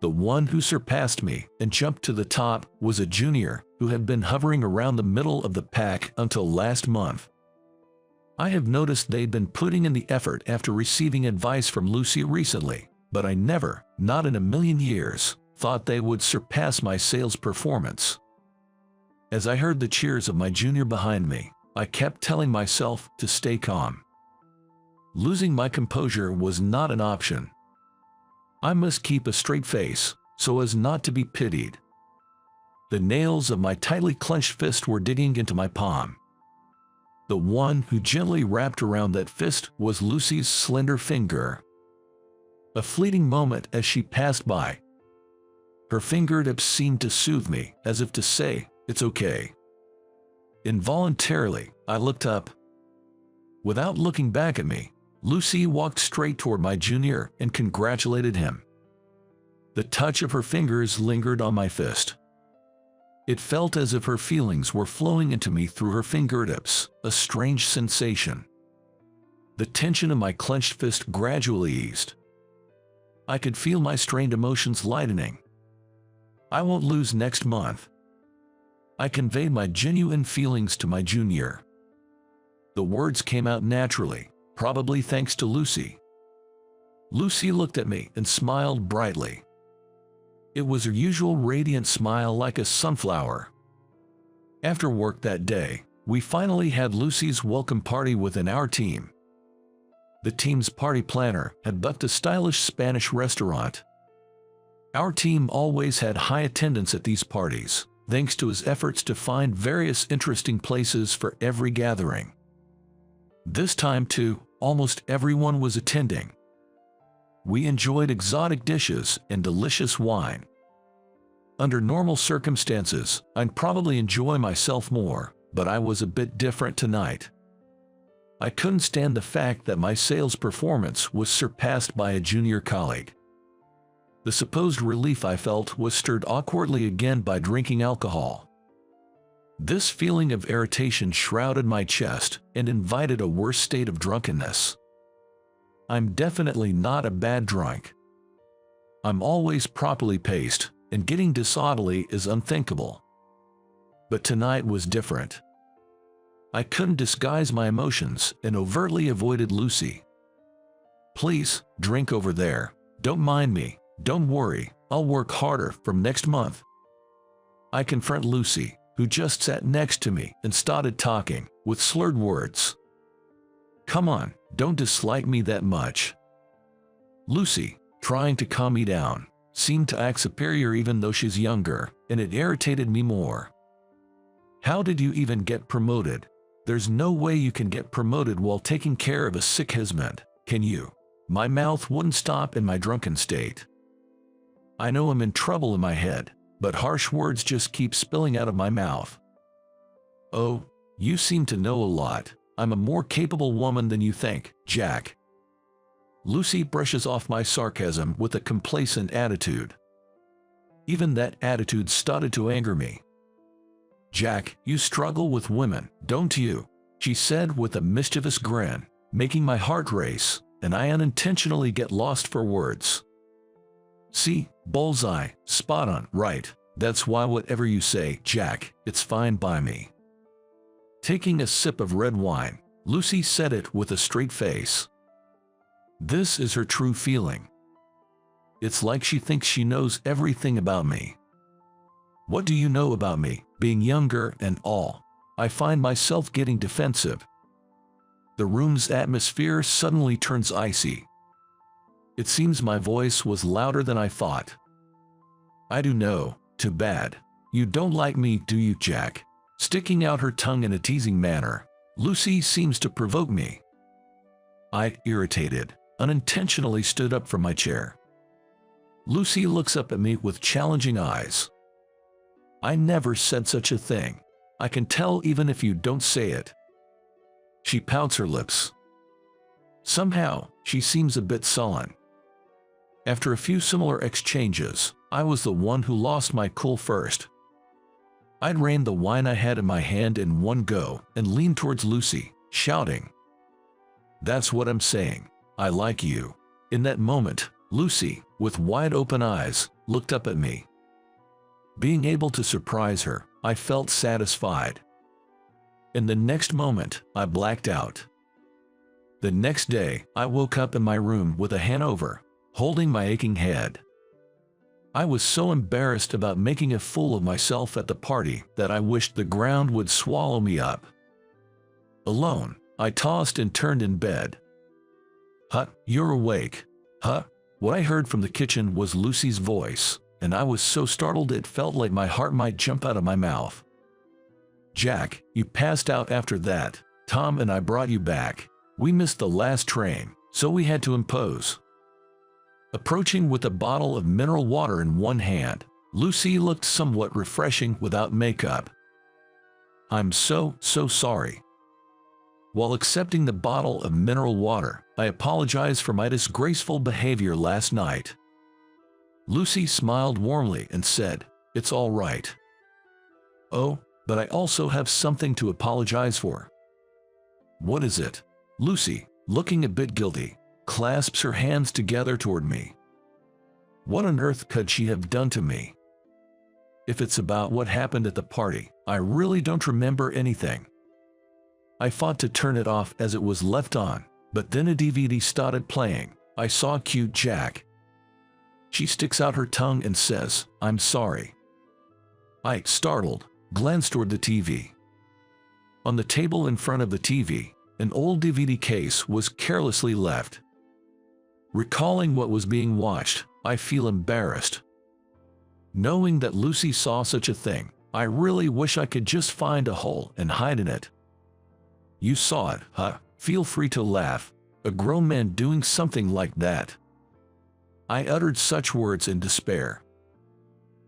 The one who surpassed me and jumped to the top was a junior who had been hovering around the middle of the pack until last month. I have noticed they'd been putting in the effort after receiving advice from Lucy recently, but I never, not in a million years, thought they would surpass my sales performance. As I heard the cheers of my junior behind me, I kept telling myself to stay calm. Losing my composure was not an option. I must keep a straight face, so as not to be pitied. The nails of my tightly clenched fist were digging into my palm. The one who gently wrapped around that fist was Lucy's slender finger. A fleeting moment as she passed by. Her fingertips seemed to soothe me, as if to say, "It's okay." Involuntarily, I looked up. Without looking back at me, Lucy walked straight toward my junior and congratulated him. The touch of her fingers lingered on my fist. It felt as if her feelings were flowing into me through her fingertips, a strange sensation. The tension of my clenched fist gradually eased. I could feel my strained emotions lightening. "I won't lose next month." I conveyed my genuine feelings to my junior. The words came out naturally, probably thanks to Lucy. Lucy looked at me and smiled brightly. It was her usual radiant smile like a sunflower. After work that day, we finally had Lucy's welcome party within our team. The team's party planner had booked a stylish Spanish restaurant. Our team always had high attendance at these parties, thanks to his efforts to find various interesting places for every gathering. This time too, almost everyone was attending. We enjoyed exotic dishes and delicious wine. Under normal circumstances, I'd probably enjoy myself more, but I was a bit different tonight. I couldn't stand the fact that my sales performance was surpassed by a junior colleague. The supposed relief I felt was stirred awkwardly again by drinking alcohol. This feeling of irritation shrouded my chest and invited a worse state of drunkenness. I'm definitely not a bad drunk. I'm always properly paced, and getting disorderly is unthinkable. But tonight was different. I couldn't disguise my emotions and overtly avoided Lucy. "Please, drink over there. Don't mind me. Don't worry, I'll work harder from next month." I confront Lucy, who just sat next to me and started talking, with slurred words. "Come on, don't dislike me that much." Lucy, trying to calm me down, seemed to act superior even though she's younger, and it irritated me more. "How did you even get promoted? There's no way you can get promoted while taking care of a sick husband, can you?" My mouth wouldn't stop in my drunken state. I know I'm in trouble in my head, but harsh words just keep spilling out of my mouth. "Oh, you seem to know a lot. I'm a more capable woman than you think, Jack." Lucy brushes off my sarcasm with a complacent attitude. Even that attitude started to anger me. "Jack, you struggle with women, don't you?" she said with a mischievous grin, making my heart race, and I unintentionally get lost for words. "See, bullseye, spot on, right. That's why whatever you say, Jack, it's fine by me." Taking a sip of red wine, Lucy said it with a straight face. This is her true feeling. It's like she thinks she knows everything about me. What do you know about me, being younger and all? I find myself getting defensive. The room's atmosphere suddenly turns icy. It seems my voice was louder than I thought. I do know, too bad. You don't like me, do you, Jack? Sticking out her tongue in a teasing manner, Lucy seems to provoke me. I, irritated, unintentionally stood up from my chair. Lucy looks up at me with challenging eyes. I never said such a thing. I can tell even if you don't say it. She pouts her lips. Somehow, she seems a bit sullen. After a few similar exchanges, I was the one who lost my cool first. I'd drained the wine I had in my hand in one go and leaned towards Lucy, shouting, "That's what I'm saying. I like you." In that moment, Lucy, with wide open eyes, looked up at me. Being able to surprise her, I felt satisfied. In the next moment, I blacked out. The next day, I woke up in my room with a hangover, holding my aching head. I was so embarrassed about making a fool of myself at the party that I wished the ground would swallow me up. Alone, I tossed and turned in bed. "Huh, you're awake. Huh?" What I heard from the kitchen was Lucy's voice, and I was so startled it felt like my heart might jump out of my mouth. "Jack, you passed out after that. Tom and I brought you back. We missed the last train, so we had to impose." Approaching with a bottle of mineral water in one hand, Lucy looked somewhat refreshing without makeup. "I'm so sorry." While accepting the bottle of mineral water, I apologized for my disgraceful behavior last night. Lucy smiled warmly and said, "It's all right." "Oh, but I also have something to apologize for." "What is it?" Lucy, looking a bit guilty, clasps her hands together toward me. What on earth could she have done to me? If it's about what happened at the party, I really don't remember anything. I fought to turn it off as it was left on, but then a DVD started playing. I saw cute Jack. She sticks out her tongue and says, "I'm sorry." I, startled, glanced toward the TV. On the table in front of the TV, an old DVD case was carelessly left. Recalling what was being watched, I feel embarrassed. Knowing that Lucy saw such a thing, I really wish I could just find a hole and hide in it. "You saw it, huh? Feel free to laugh. A grown man doing something like that." I uttered such words in despair.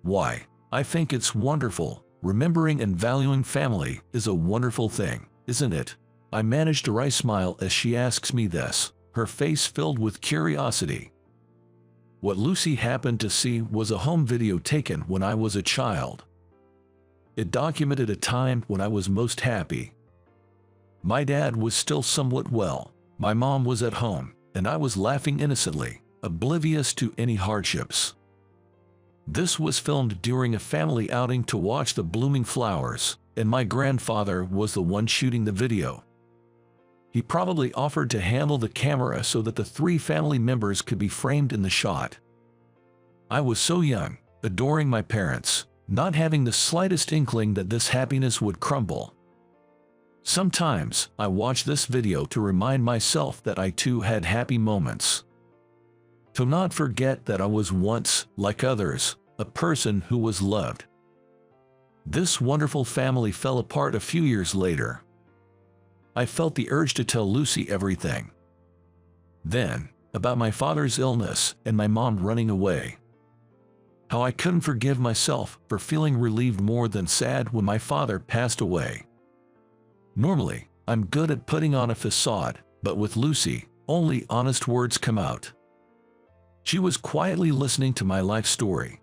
"Why, I think it's wonderful. Remembering and valuing family is a wonderful thing, isn't it?" I managed a wry smile as she asks me this, her face filled with curiosity. What Lucy happened to see was a home video taken when I was a child. It documented a time when I was most happy. My dad was still somewhat well, my mom was at home, and I was laughing innocently, oblivious to any hardships. This was filmed during a family outing to watch the blooming flowers, and my grandfather was the one shooting the video. He probably offered to handle the camera so that the three family members could be framed in the shot. I was so young, adoring my parents, not having the slightest inkling that this happiness would crumble. Sometimes, I watch this video to remind myself that I too had happy moments. To not forget that I was once, like others, a person who was loved. This wonderful family fell apart a few years later. I felt the urge to tell Lucy everything. Then, about my father's illness and my mom running away. How I couldn't forgive myself for feeling relieved more than sad when my father passed away. Normally, I'm good at putting on a facade, but with Lucy, only honest words come out. She was quietly listening to my life story.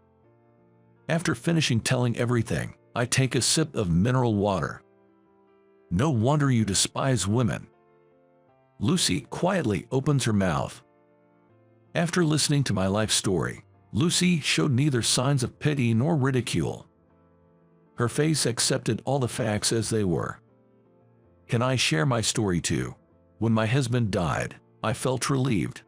After finishing telling everything, I take a sip of mineral water. "No wonder you despise women." Lucy quietly opens her mouth. After listening to my life story, Lucy showed neither signs of pity nor ridicule. Her face accepted all the facts as they were. Can I share my story too? When my husband died, I felt relieved.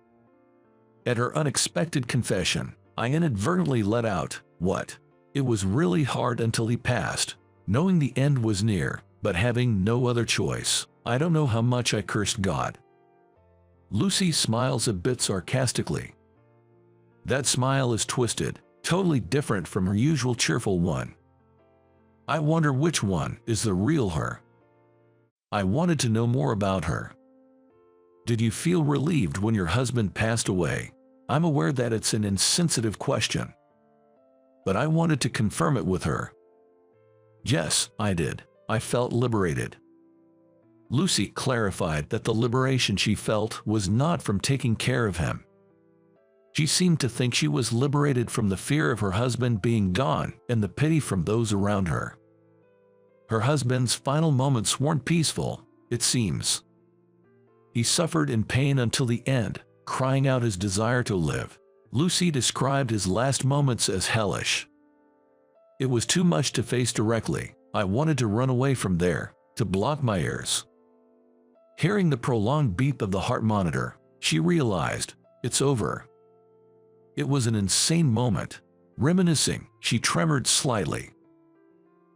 At her unexpected confession, I inadvertently let out, "What?" It was really hard until he passed, knowing the end was near, but having no other choice. I don't know how much I cursed God. Lucy smiles a bit sarcastically. That smile is twisted, totally different from her usual cheerful one. I wonder which one is the real her. I wanted to know more about her. Did you feel relieved when your husband passed away? I'm aware that it's an insensitive question, but I wanted to confirm it with her. Yes, I did. I felt liberated. Lucy clarified that the liberation she felt was not from taking care of him. She seemed to think she was liberated from the fear of her husband being gone and the pity from those around her. Her husband's final moments weren't peaceful, it seems. He suffered in pain until the end, crying out his desire to live. Lucy described his last moments as hellish. It was too much to face directly. I wanted to run away from there, to block my ears. Hearing the prolonged beep of the heart monitor, she realized, it's over. It was an insane moment. Reminiscing, she tremored slightly.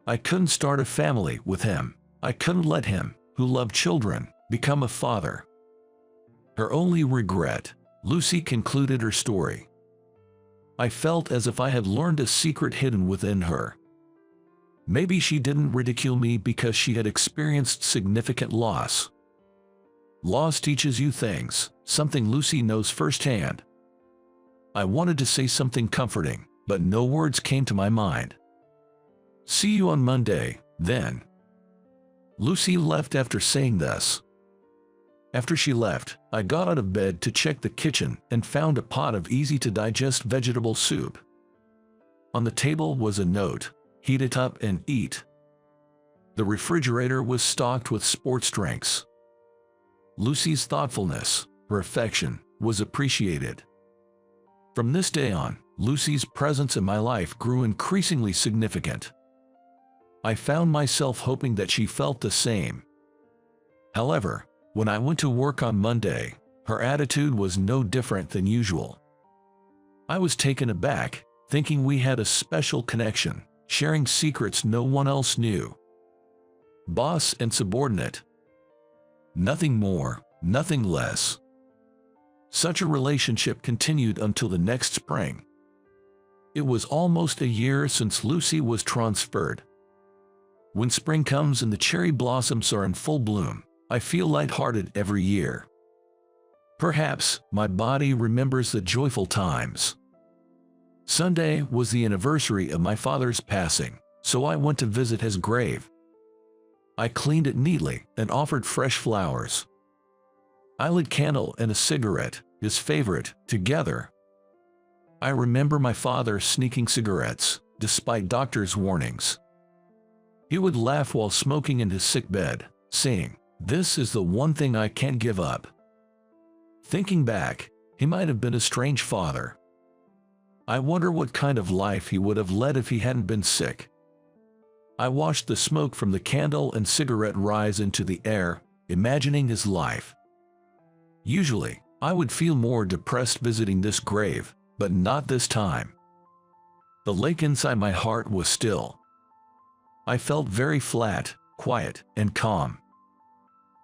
I couldn't start a family with him. I couldn't let him, who loved children, become a father. Her only regret, Lucy concluded her story. I felt as if I had learned a secret hidden within her. Maybe she didn't ridicule me because she had experienced significant loss. Loss teaches you things, something Lucy knows firsthand. I wanted to say something comforting, but no words came to my mind. See you on Monday, then. Lucy left after saying this. After she left, I got out of bed to check the kitchen and found a pot of easy-to-digest vegetable soup. On the table was a note, "Heat it up and eat." The refrigerator was stocked with sports drinks. Lucy's thoughtfulness, her affection, was appreciated. From this day on, Lucy's presence in my life grew increasingly significant. I found myself hoping that she felt the same. However, when I went to work on Monday, her attitude was no different than usual. I was taken aback, thinking we had a special connection, sharing secrets no one else knew. Boss and subordinate. Nothing more, nothing less. Such a relationship continued until the next spring. It was almost a year since Lucy was transferred. When spring comes and the cherry blossoms are in full bloom, I feel lighthearted every year. Perhaps my body remembers the joyful times. Sunday was the anniversary of my father's passing, so I went to visit his grave. I cleaned it neatly and offered fresh flowers. I lit candle and a cigarette, his favorite, together. I remember my father sneaking cigarettes, despite doctor's warnings. He would laugh while smoking in his sick bed, saying, "This is the one thing I can't give up." Thinking back, he might have been a strange father. I wonder what kind of life he would have led if he hadn't been sick. I watched the smoke from the candle and cigarette rise into the air, imagining his life. Usually, I would feel more depressed visiting this grave, but not this time. The lake inside my heart was still. I felt very flat, quiet, and calm.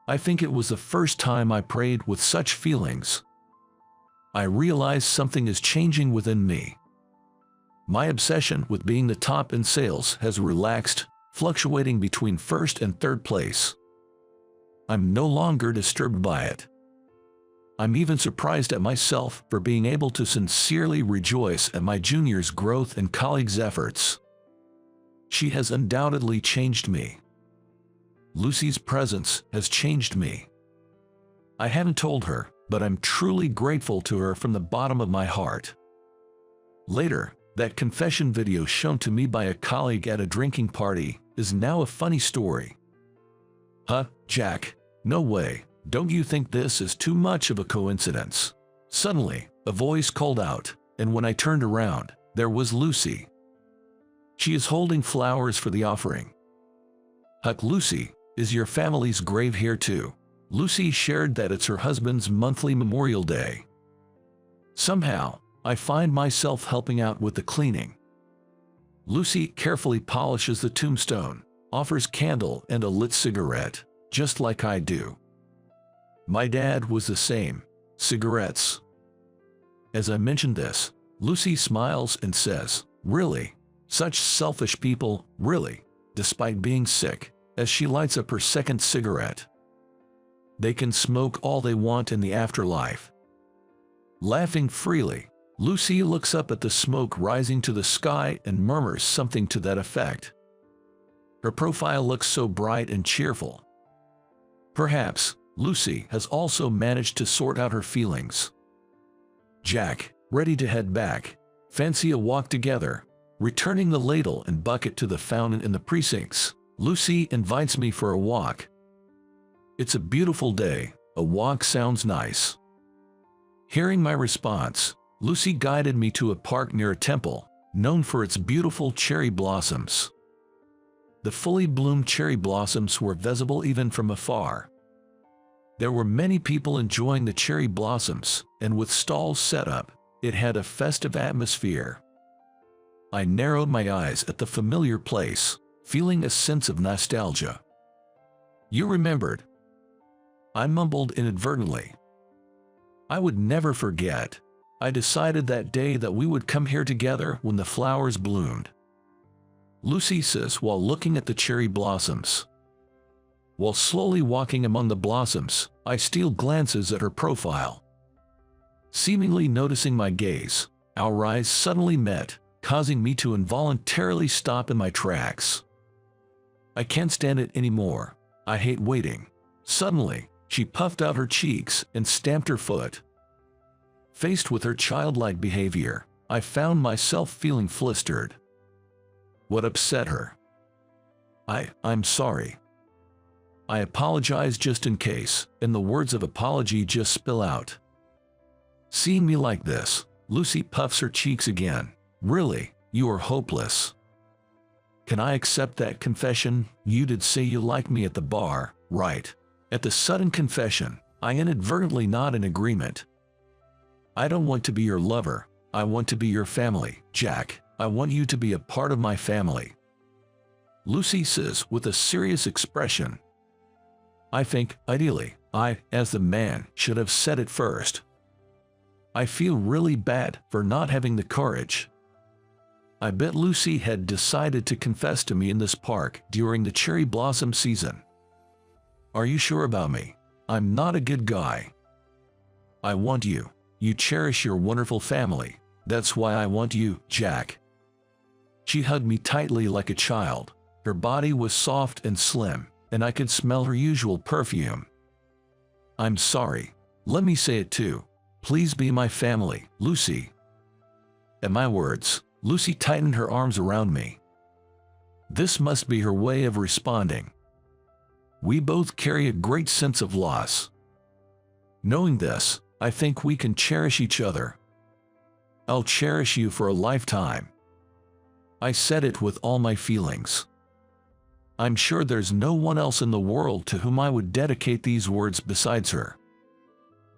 I think it was the first time I prayed with such feelings. I realized something is changing within me. My obsession with being the top in sales has relaxed, fluctuating between first and third place. I'm no longer disturbed by it. I'm even surprised at myself for being able to sincerely rejoice at my junior's growth and colleagues' efforts. She has undoubtedly changed me. Lucy's presence has changed me. I haven't told her, but I'm truly grateful to her from the bottom of my heart. Later, that confession video shown to me by a colleague at a drinking party is now a funny story. "Huh, Jack? No way. Don't you think this is too much of a coincidence?" Suddenly, a voice called out, and when I turned around, there was Lucy. She is holding flowers for the offering. "Huck, Lucy, is your family's grave here too?" Lucy shared that it's her husband's monthly Memorial Day. Somehow, I find myself helping out with the cleaning. Lucy carefully polishes the tombstone, offers candle and a lit cigarette, just like I do. My dad was the same. Cigarettes. As I mention this, Lucy smiles and says, "Really? Such selfish people, really?" Despite being sick, as she lights up her second cigarette. They can smoke all they want in the afterlife. Laughing freely, Lucy looks up at the smoke rising to the sky and murmurs something to that effect. Her profile looks so bright and cheerful. Perhaps Lucy has also managed to sort out her feelings. Jack, ready to head back, fancy a walk together. Returning the ladle and bucket to the fountain in the precincts, Lucy invites me for a walk. It's a beautiful day. A walk sounds nice. Hearing my response, Lucy guided me to a park near a temple, known for its beautiful cherry blossoms. The fully bloomed cherry blossoms were visible even from afar. There were many people enjoying the cherry blossoms, and with stalls set up, it had a festive atmosphere. I narrowed my eyes at the familiar place, feeling a sense of nostalgia. "You remembered?" I mumbled inadvertently. I would never forget. I decided that day that we would come here together when the flowers bloomed. Lucy says while looking at the cherry blossoms. While slowly walking among the blossoms, I steal glances at her profile. Seemingly noticing my gaze, our eyes suddenly met, causing me to involuntarily stop in my tracks. I can't stand it anymore. I hate waiting. Suddenly, she puffed out her cheeks and stamped her foot. Faced with her childlike behavior, I found myself feeling flustered. What upset her? I'm sorry. I apologize just in case, and the words of apology just spill out. Seeing me like this, Lucy puffs her cheeks again. "Really, you are hopeless." "Can I accept that confession? You did say you liked me at the bar, right?" At the sudden confession, I inadvertently nod in agreement. "I don't want to be your lover. I want to be your family, Jack. I want you to be a part of my family," Lucy says with a serious expression. I think, ideally, I, as the man, should have said it first. I feel really bad for not having the courage. I bet Lucy had decided to confess to me in this park during the cherry blossom season. "Are you sure about me? I'm not a good guy. I want you. You cherish your wonderful family. That's why I want you, Jack." She hugged me tightly like a child. Her body was soft and slim, and I could smell her usual perfume. "I'm sorry. Let me say it too. Please be my family, Lucy." At my words, Lucy tightened her arms around me. This must be her way of responding. We both carry a great sense of loss. Knowing this, I think we can cherish each other. "I'll cherish you for a lifetime." I said it with all my feelings. I'm sure there's no one else in the world to whom I would dedicate these words besides her.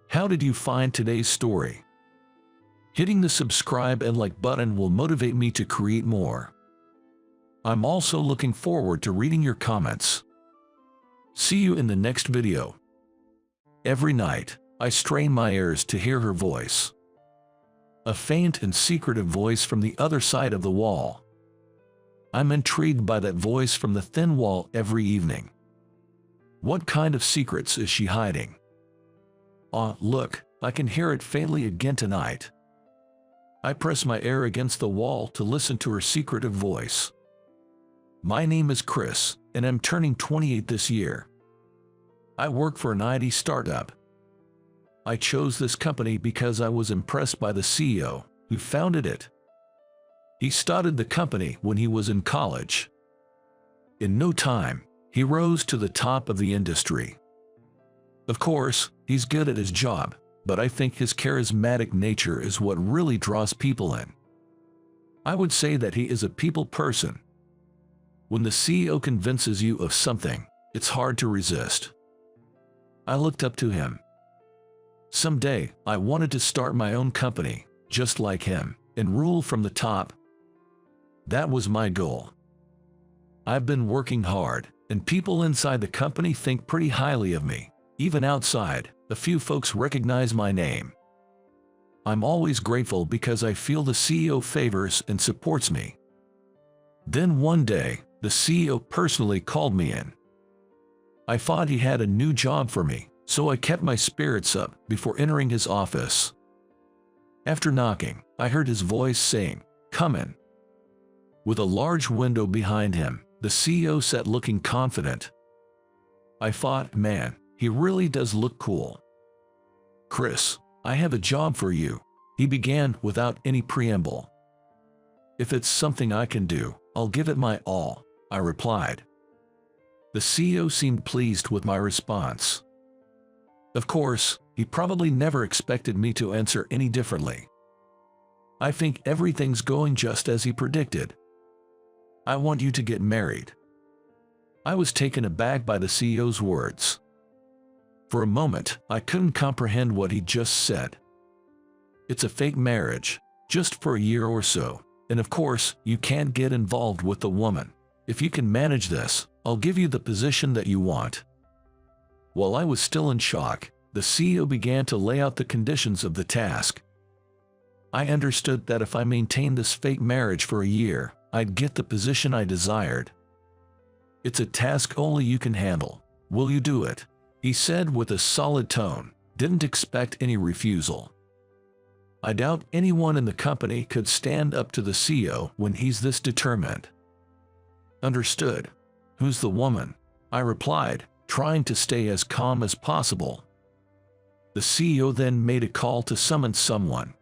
How did you find today's story? Hitting the subscribe and like button will motivate me to create more. I'm also looking forward to reading your comments. See you in the next video. Every night, I strain my ears to hear her voice. A faint and secretive voice from the other side of the wall. I'm intrigued by that voice from the thin wall every evening. What kind of secrets is she hiding? Ah, look, I can hear it faintly again tonight. I press my ear against the wall to listen to her secretive voice. My name is Chris, and I'm turning 28 this year. I work for an IT startup. I chose this company because I was impressed by the CEO, who founded it. He started the company when he was in college. In no time, he rose to the top of the industry. Of course, he's good at his job, but I think his charismatic nature is what really draws people in. I would say that he is a people person. When the CEO convinces you of something, it's hard to resist. I looked up to him. Someday, I wanted to start my own company, just like him, and rule from the top. That was my goal. I've been working hard, and people inside the company think pretty highly of me. Even outside, a few folks recognize my name. I'm always grateful because I feel the CEO favors and supports me. Then one day, the CEO personally called me in. I thought he had a new job for me, so I kept my spirits up before entering his office. After knocking, I heard his voice saying, "Come in." With a large window behind him, the CEO sat looking confident. I thought, man, he really does look cool. "Chris, I have a job for you," he began without any preamble. "If it's something I can do, I'll give it my all," I replied. The CEO seemed pleased with my response. Of course, he probably never expected me to answer any differently. "I think everything's going just as he predicted. I want you to get married." I was taken aback by the CEO's words. For a moment, I couldn't comprehend what he just said. It's a fake marriage, just for a year or so, and of course, you can't get involved with the woman. If you can manage this, I'll give you the position that you want. While I was still in shock, the CEO began to lay out the conditions of the task. I understood that if I maintained this fake marriage for a year, I'd get the position I desired. "It's a task only you can handle. Will you do it?" he said with a solid tone. Didn't expect any refusal. I doubt anyone in the company could stand up to the CEO when he's this determined. "Understood. Who's the woman?" I replied, trying to stay as calm as possible. The CEO then made a call to summon someone.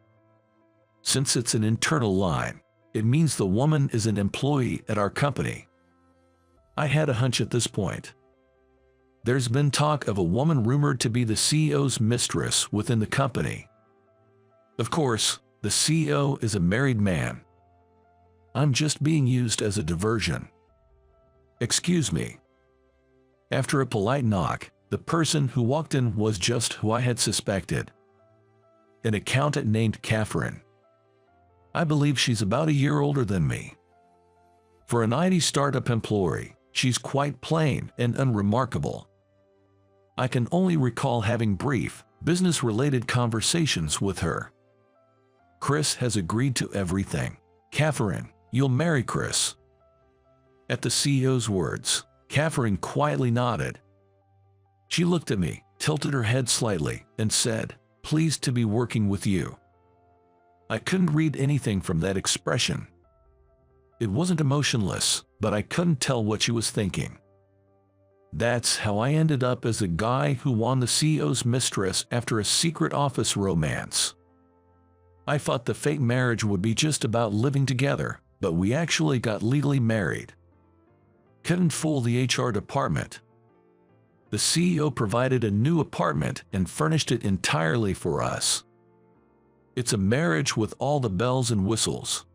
Since it's an internal line, it means the woman is an employee at our company. I had a hunch at this point. There's been talk of a woman rumored to be the CEO's mistress within the company. Of course, the CEO is a married man. I'm just being used as a diversion. "Excuse me." After a polite knock, the person who walked in was just who I had suspected. An accountant named Catherine. I believe she's about a year older than me. For an IT startup employee, she's quite plain and unremarkable. I can only recall having brief, business-related conversations with her. Chris has agreed to everything. "Catherine, you'll marry Chris." At the CEO's words, Catherine quietly nodded. She looked at me, tilted her head slightly, and said, "Pleased to be working with you." I couldn't read anything from that expression. It wasn't emotionless, but I couldn't tell what she was thinking. That's how I ended up as the guy who won the CEO's mistress after a secret office romance. I thought the fake marriage would be just about living together, but we actually got legally married. Couldn't fool the HR department. The CEO provided a new apartment and furnished it entirely for us. It's a marriage with all the bells and whistles.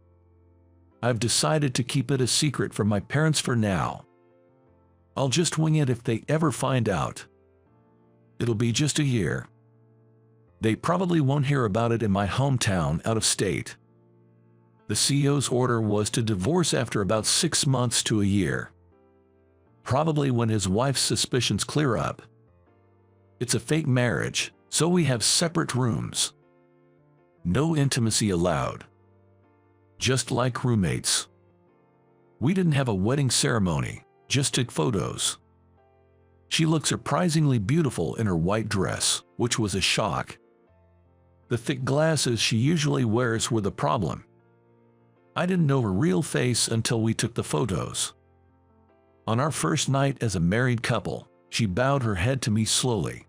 I've decided to keep it a secret from my parents for now. I'll just wing it if they ever find out. It'll be just a year. They probably won't hear about it in my hometown out of state. The CEO's order was to divorce after about 6 months to a year. Probably when his wife's suspicions clear up. It's a fake marriage, so we have separate rooms. No intimacy allowed. Just like roommates. We didn't have a wedding ceremony, just took photos. She looked surprisingly beautiful in her white dress, which was a shock. The thick glasses she usually wears were the problem. I didn't know her real face until we took the photos. On our first night as a married couple, she bowed her head to me slowly.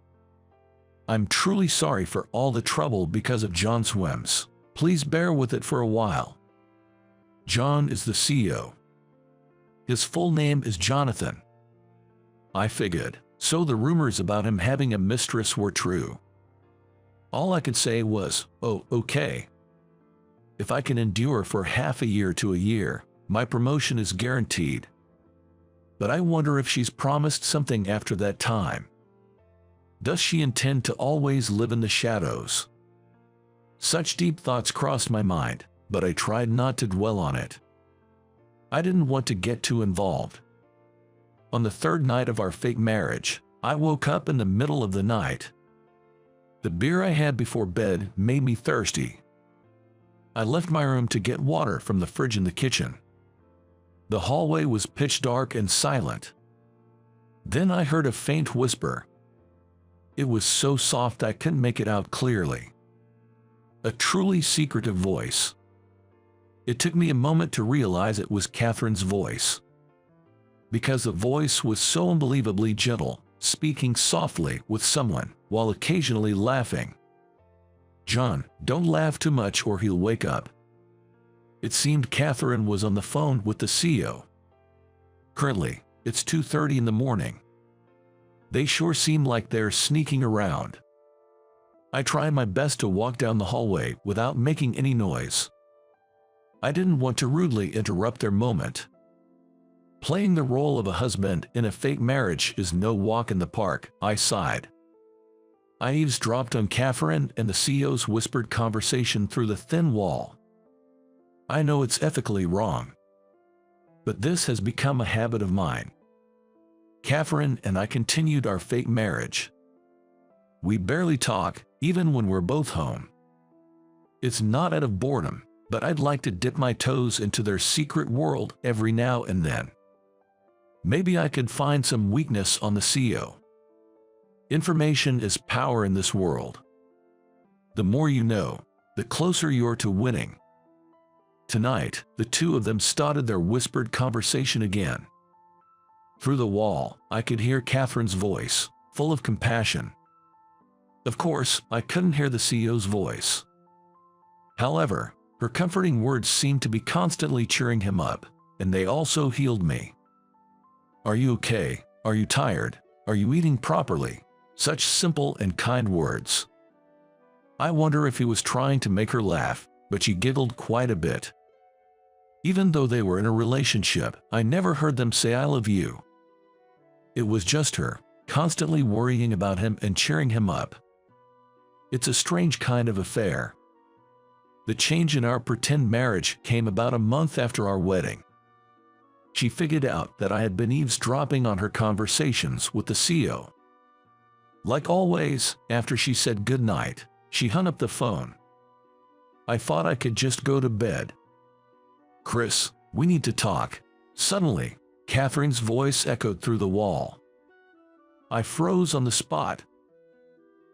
"I'm truly sorry for all the trouble because of John's whims. Please bear with it for a while." John is the CEO. His full name is Jonathan. I figured, so the rumors about him having a mistress were true. All I could say was, "Oh, okay. If I can endure for half a year to a year, my promotion is guaranteed." But I wonder if she's promised something after that time. Does she intend to always live in the shadows? Such deep thoughts crossed my mind, but I tried not to dwell on it. I didn't want to get too involved. On the third night of our fake marriage, I woke up in the middle of the night. The beer I had before bed made me thirsty. I left my room to get water from the fridge in the kitchen. The hallway was pitch dark and silent. Then I heard a faint whisper. It was so soft I couldn't make it out clearly. A truly secretive voice. It took me a moment to realize it was Catherine's voice. Because the voice was so unbelievably gentle, speaking softly with someone, while occasionally laughing. "John, don't laugh too much or he'll wake up." It seemed Catherine was on the phone with the CEO. Currently, it's 2:30 in the morning. They sure seem like they're sneaking around. I tried my best to walk down the hallway without making any noise. I didn't want to rudely interrupt their moment. Playing the role of a husband in a fake marriage is no walk in the park, I sighed. I eavesdropped on Catherine and the CEO's whispered conversation through the thin wall. I know it's ethically wrong, but this has become a habit of mine. Catherine and I continued our fake marriage. We barely talk, even when we're both home. It's not out of boredom, but I'd like to dip my toes into their secret world every now and then. Maybe I could find some weakness on the CEO. Information is power in this world. The more you know, the closer you're to winning. Tonight, the two of them started their whispered conversation again. Through the wall, I could hear Catherine's voice, full of compassion. Of course, I couldn't hear the CEO's voice. However, her comforting words seemed to be constantly cheering him up, and they also healed me. "Are you okay? Are you tired? Are you eating properly?" Such simple and kind words. I wonder if he was trying to make her laugh, but she giggled quite a bit. Even though they were in a relationship, I never heard them say "I love you." It was just her, constantly worrying about him and cheering him up. It's a strange kind of affair. The change in our pretend marriage came about a month after our wedding. She figured out that I had been eavesdropping on her conversations with the CEO. Like always, after she said goodnight, she hung up the phone. I thought I could just go to bed. "Chris, we need to talk." Suddenly, Catherine's voice echoed through the wall. I froze on the spot.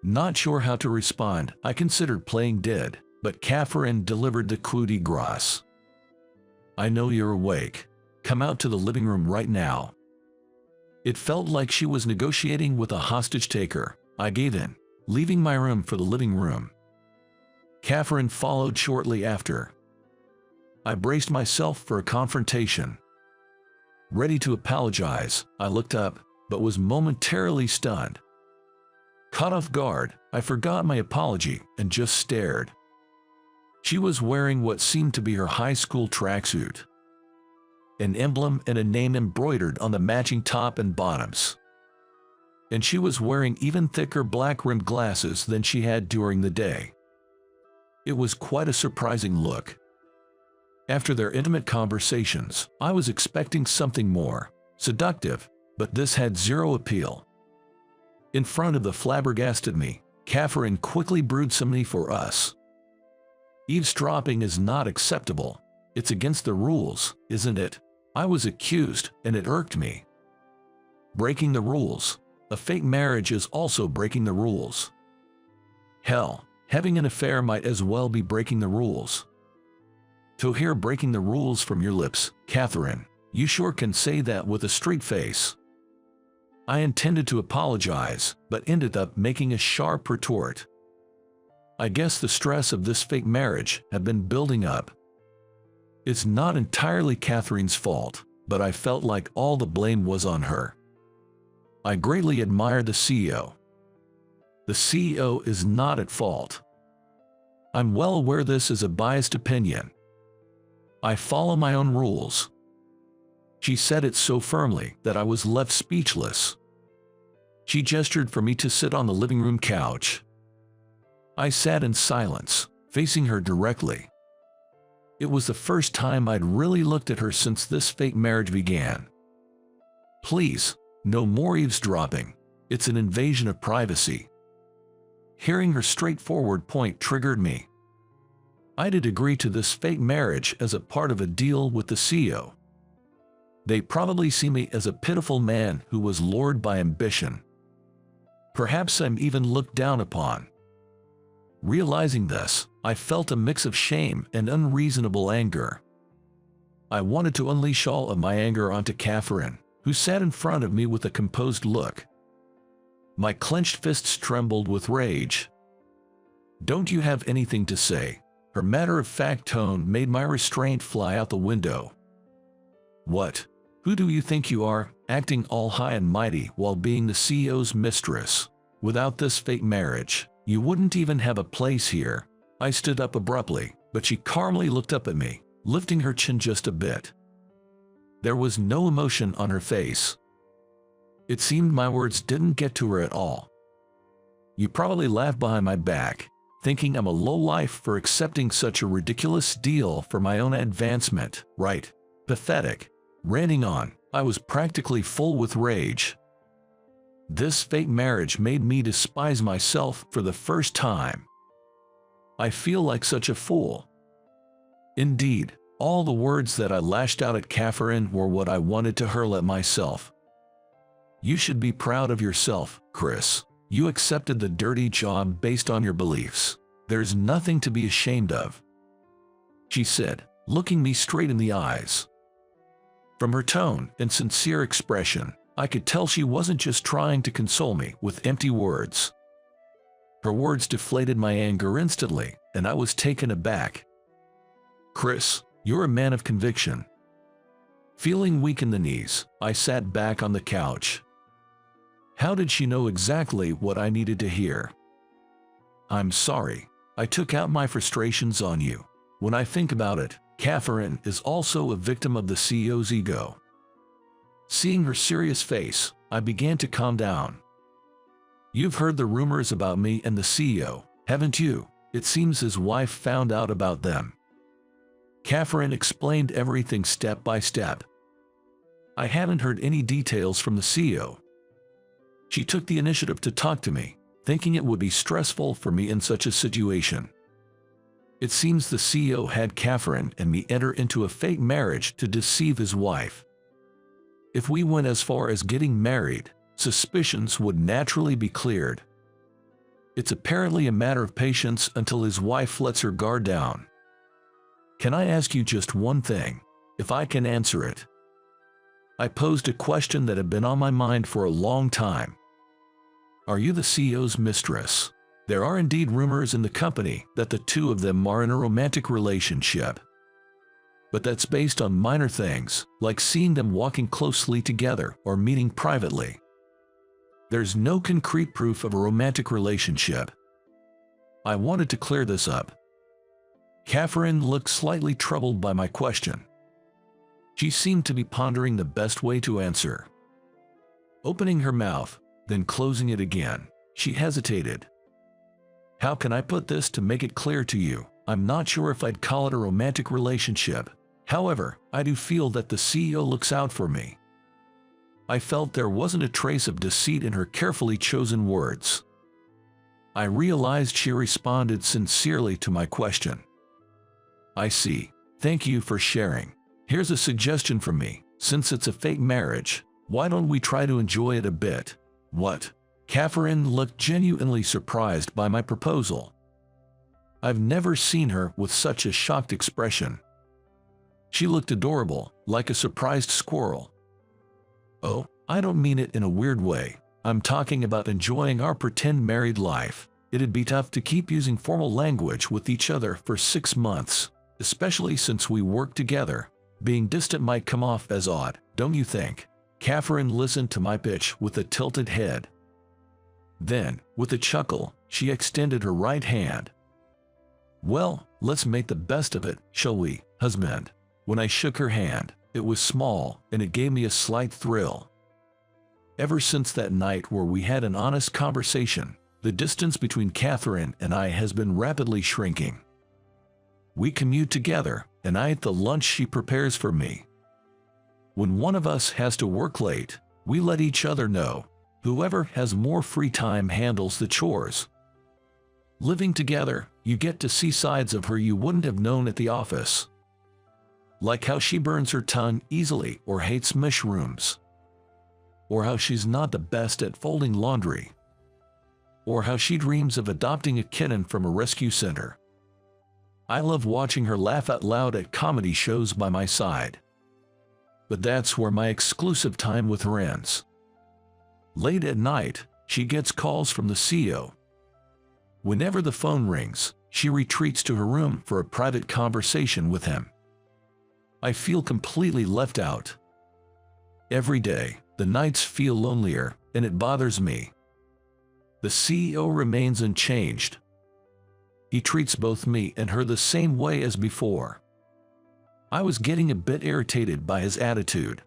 Not sure how to respond, I considered playing dead, but Catherine delivered the coup de grace. "I know you're awake. Come out to the living room right now." It felt like she was negotiating with a hostage taker. I gave in, leaving my room for the living room. Catherine followed shortly after. I braced myself for a confrontation. Ready to apologize, I looked up, but was momentarily stunned. Caught off guard, I forgot my apology and just stared. She was wearing what seemed to be her high school tracksuit. An emblem and a name embroidered on the matching top and bottoms. And she was wearing even thicker black-rimmed glasses than she had during the day. It was quite a surprising look. After their intimate conversations, I was expecting something more seductive, but this had zero appeal. In front of the flabbergasted me, Catherine quickly brewed some tea for us. Eavesdropping is not acceptable. It's against the rules, isn't it? I was accused, and it irked me. Breaking the rules. A fake marriage is also breaking the rules. Hell, having an affair might as well be breaking the rules. To hear breaking the rules from your lips, Catherine, you sure can say that with a straight face. I intended to apologize, but ended up making a sharp retort. I guess the stress of this fake marriage had been building up. It's not entirely Catherine's fault, but I felt like all the blame was on her. I greatly admire the CEO. The CEO is not at fault. I'm well aware this is a biased opinion. I follow my own rules. She said it so firmly that I was left speechless. She gestured for me to sit on the living room couch. I sat in silence, facing her directly. It was the first time I'd really looked at her since this fake marriage began. Please, no more eavesdropping. It's an invasion of privacy. Hearing her straightforward point triggered me. I did agree to this fake marriage as a part of a deal with the CEO. They probably see me as a pitiful man who was lured by ambition. Perhaps I'm even looked down upon. Realizing this, I felt a mix of shame and unreasonable anger. I wanted to unleash all of my anger onto Catherine, who sat in front of me with a composed look. My clenched fists trembled with rage. "Don't you have anything to say?" Her matter-of-fact tone made my restraint fly out the window. "What? Who do you think you are, acting all high and mighty while being the CEO's mistress? Without this fake marriage, you wouldn't even have a place here." I stood up abruptly, but she calmly looked up at me, lifting her chin just a bit. There was no emotion on her face. It seemed my words didn't get to her at all. "You probably laugh behind my back, thinking I'm a lowlife for accepting such a ridiculous deal for my own advancement, right? Pathetic." Ranting on, I was practically full with rage. This fake marriage made me despise myself for the first time. I feel like such a fool. Indeed, all the words that I lashed out at Catherine were what I wanted to hurl at myself. "You should be proud of yourself, Chris. You accepted the dirty job based on your beliefs. There's nothing to be ashamed of," she said, looking me straight in the eyes. From her tone and sincere expression, I could tell she wasn't just trying to console me with empty words. Her words deflated my anger instantly, and I was taken aback. "Chris, you're a man of conviction." Feeling weak in the knees, I sat back on the couch. How did she know exactly what I needed to hear? "I'm sorry. I took out my frustrations on you. When I think about it, Catherine is also a victim of the CEO's ego." Seeing her serious face, I began to calm down. "You've heard the rumors about me and the CEO, haven't you? It seems his wife found out about them." Catherine explained everything step by step. I hadn't heard any details from the CEO. She took the initiative to talk to me, thinking it would be stressful for me in such a situation. It seems the CEO had Catherine and me enter into a fake marriage to deceive his wife. If we went as far as getting married, suspicions would naturally be cleared. It's apparently a matter of patience until his wife lets her guard down. "Can I ask you just one thing, if I can answer it?" I posed a question that had been on my mind for a long time. "Are you the CEO's mistress?" There are indeed rumors in the company that the two of them are in a romantic relationship. But that's based on minor things, like seeing them walking closely together or meeting privately. There's no concrete proof of a romantic relationship. I wanted to clear this up. Catherine looked slightly troubled by my question. She seemed to be pondering the best way to answer. Opening her mouth, then closing it again, she hesitated. "How can I put this to make it clear to you? I'm not sure if I'd call it a romantic relationship. However, I do feel that the CEO looks out for me." I felt there wasn't a trace of deceit in her carefully chosen words. I realized she responded sincerely to my question. "I see. Thank you for sharing. Here's a suggestion from me. Since it's a fake marriage, why don't we try to enjoy it a bit?" "What?" Catherine looked genuinely surprised by my proposal. I've never seen her with such a shocked expression. She looked adorable, like a surprised squirrel. "Oh, I don't mean it in a weird way. I'm talking about enjoying our pretend married life. It'd be tough to keep using formal language with each other for 6 months, especially since we work together. Being distant might come off as odd, don't you think?" Catherine listened to my pitch with a tilted head. Then, with a chuckle, she extended her right hand. "Well, let's make the best of it, shall we, husband?" When I shook her hand, it was small, and it gave me a slight thrill. Ever since that night where we had an honest conversation, the distance between Catherine and I has been rapidly shrinking. We commute together, and I eat the lunch she prepares for me. When one of us has to work late, we let each other know. Whoever has more free time handles the chores. Living together, you get to see sides of her you wouldn't have known at the office. Like how she burns her tongue easily or hates mushrooms. Or how she's not the best at folding laundry. Or how she dreams of adopting a kitten from a rescue center. I love watching her laugh out loud at comedy shows by my side. But that's where my exclusive time with her ends. Late at night, she gets calls from the CEO. Whenever the phone rings, she retreats to her room for a private conversation with him. I feel completely left out. Every day, the nights feel lonelier, and it bothers me. The CEO remains unchanged. He treats both me and her the same way as before. I was getting a bit irritated by his attitude.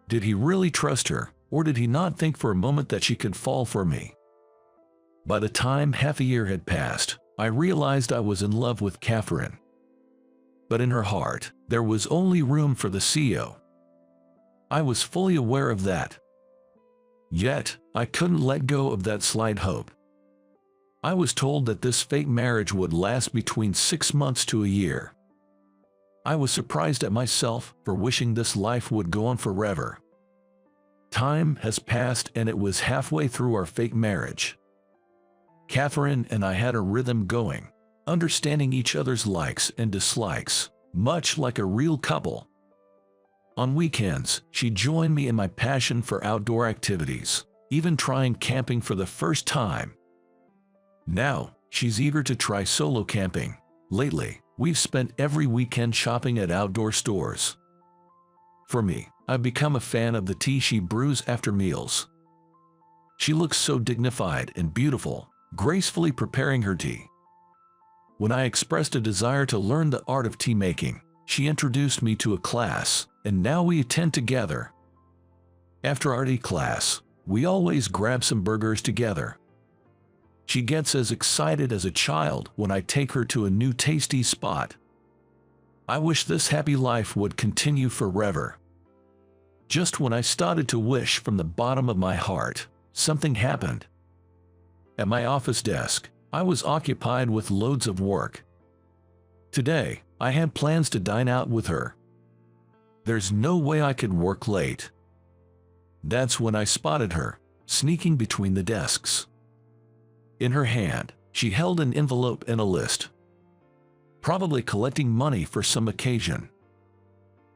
Did he really trust her, or did he not think for a moment that she could fall for me? By the time half a year had passed, I realized I was in love with Catherine. But in her heart, there was only room for the CEO. I was fully aware of that. Yet, I couldn't let go of that slight hope. I was told that this fake marriage would last between 6 months to a year. I was surprised at myself for wishing this life would go on forever. Time has passed and it was halfway through our fake marriage. Catherine and I had a rhythm going, understanding each other's likes and dislikes, much like a real couple. On weekends, she joined me in my passion for outdoor activities, even trying camping for the first time. Now, she's eager to try solo camping. Lately, we've spent every weekend shopping at outdoor stores. For me, I've become a fan of the tea she brews after meals. She looks so dignified and beautiful, gracefully preparing her tea. When I expressed a desire to learn the art of tea making, she introduced me to a class, and now we attend together. After our tea class, we always grab some burgers together. She gets as excited as a child when I take her to a new tasty spot. I wish this happy life would continue forever. Just when I started to wish from the bottom of my heart, something happened. At my office desk, I was occupied with loads of work. Today, I had plans to dine out with her. There's no way I could work late. That's when I spotted her, sneaking between the desks. In her hand, she held an envelope and a list. Probably collecting money for some occasion.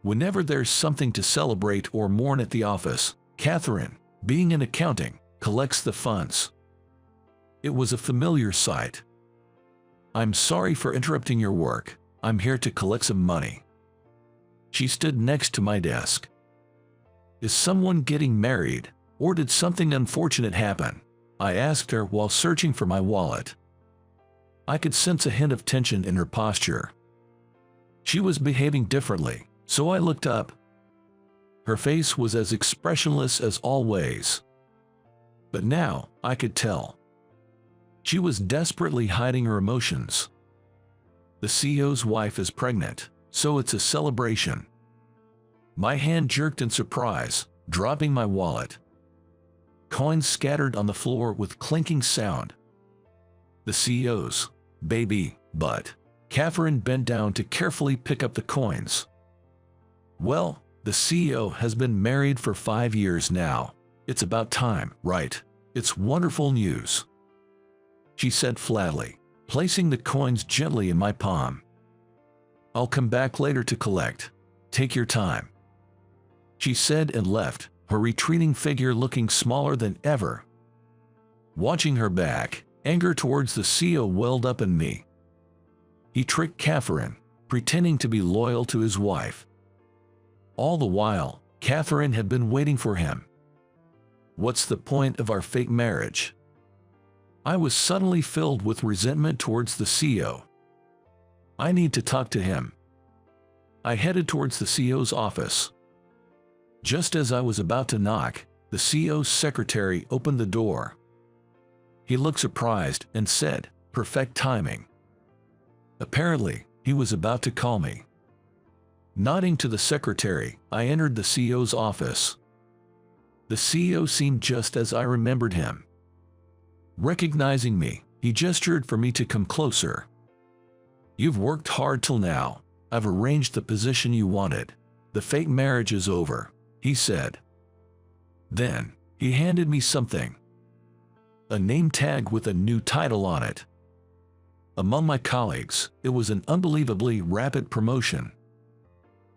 Whenever there's something to celebrate or mourn at the office, Catherine, being in accounting, collects the funds. It was a familiar sight. "I'm sorry for interrupting your work. I'm here to collect some money." She stood next to my desk. "Is someone getting married, or did something unfortunate happen?" I asked her while searching for my wallet. I could sense a hint of tension in her posture. She was behaving differently, so I looked up. Her face was as expressionless as always. But now, I could tell. She was desperately hiding her emotions. The CEO's wife is pregnant, so it's a celebration. My hand jerked in surprise, dropping my wallet. Coins scattered on the floor with clinking sound. The CEO's baby, but Catherine bent down to carefully pick up the coins. "Well, the CEO has been married for 5 years now. It's about time, right? It's wonderful news," she said flatly, placing the coins gently in my palm. "I'll come back later to collect. Take your time," she said and left, her retreating figure looking smaller than ever. Watching her back, anger towards the CEO welled up in me. He tricked Catherine, pretending to be loyal to his wife. All the while, Catherine had been waiting for him. What's the point of our fake marriage? I was suddenly filled with resentment towards the CEO. I need to talk to him. I headed towards the CEO's office. Just as I was about to knock, The CEO's secretary opened the door. He looked surprised and said, "Perfect timing." Apparently, he was about to call me. Nodding to the secretary, I entered the CEO's office. The CEO seemed just as I remembered him. Recognizing me, he gestured for me to come closer. "You've worked hard till now. I've arranged the position you wanted. The fake marriage is over," he said. Then, he handed me something. A name tag with a new title on it. Among my colleagues, it was an unbelievably rapid promotion.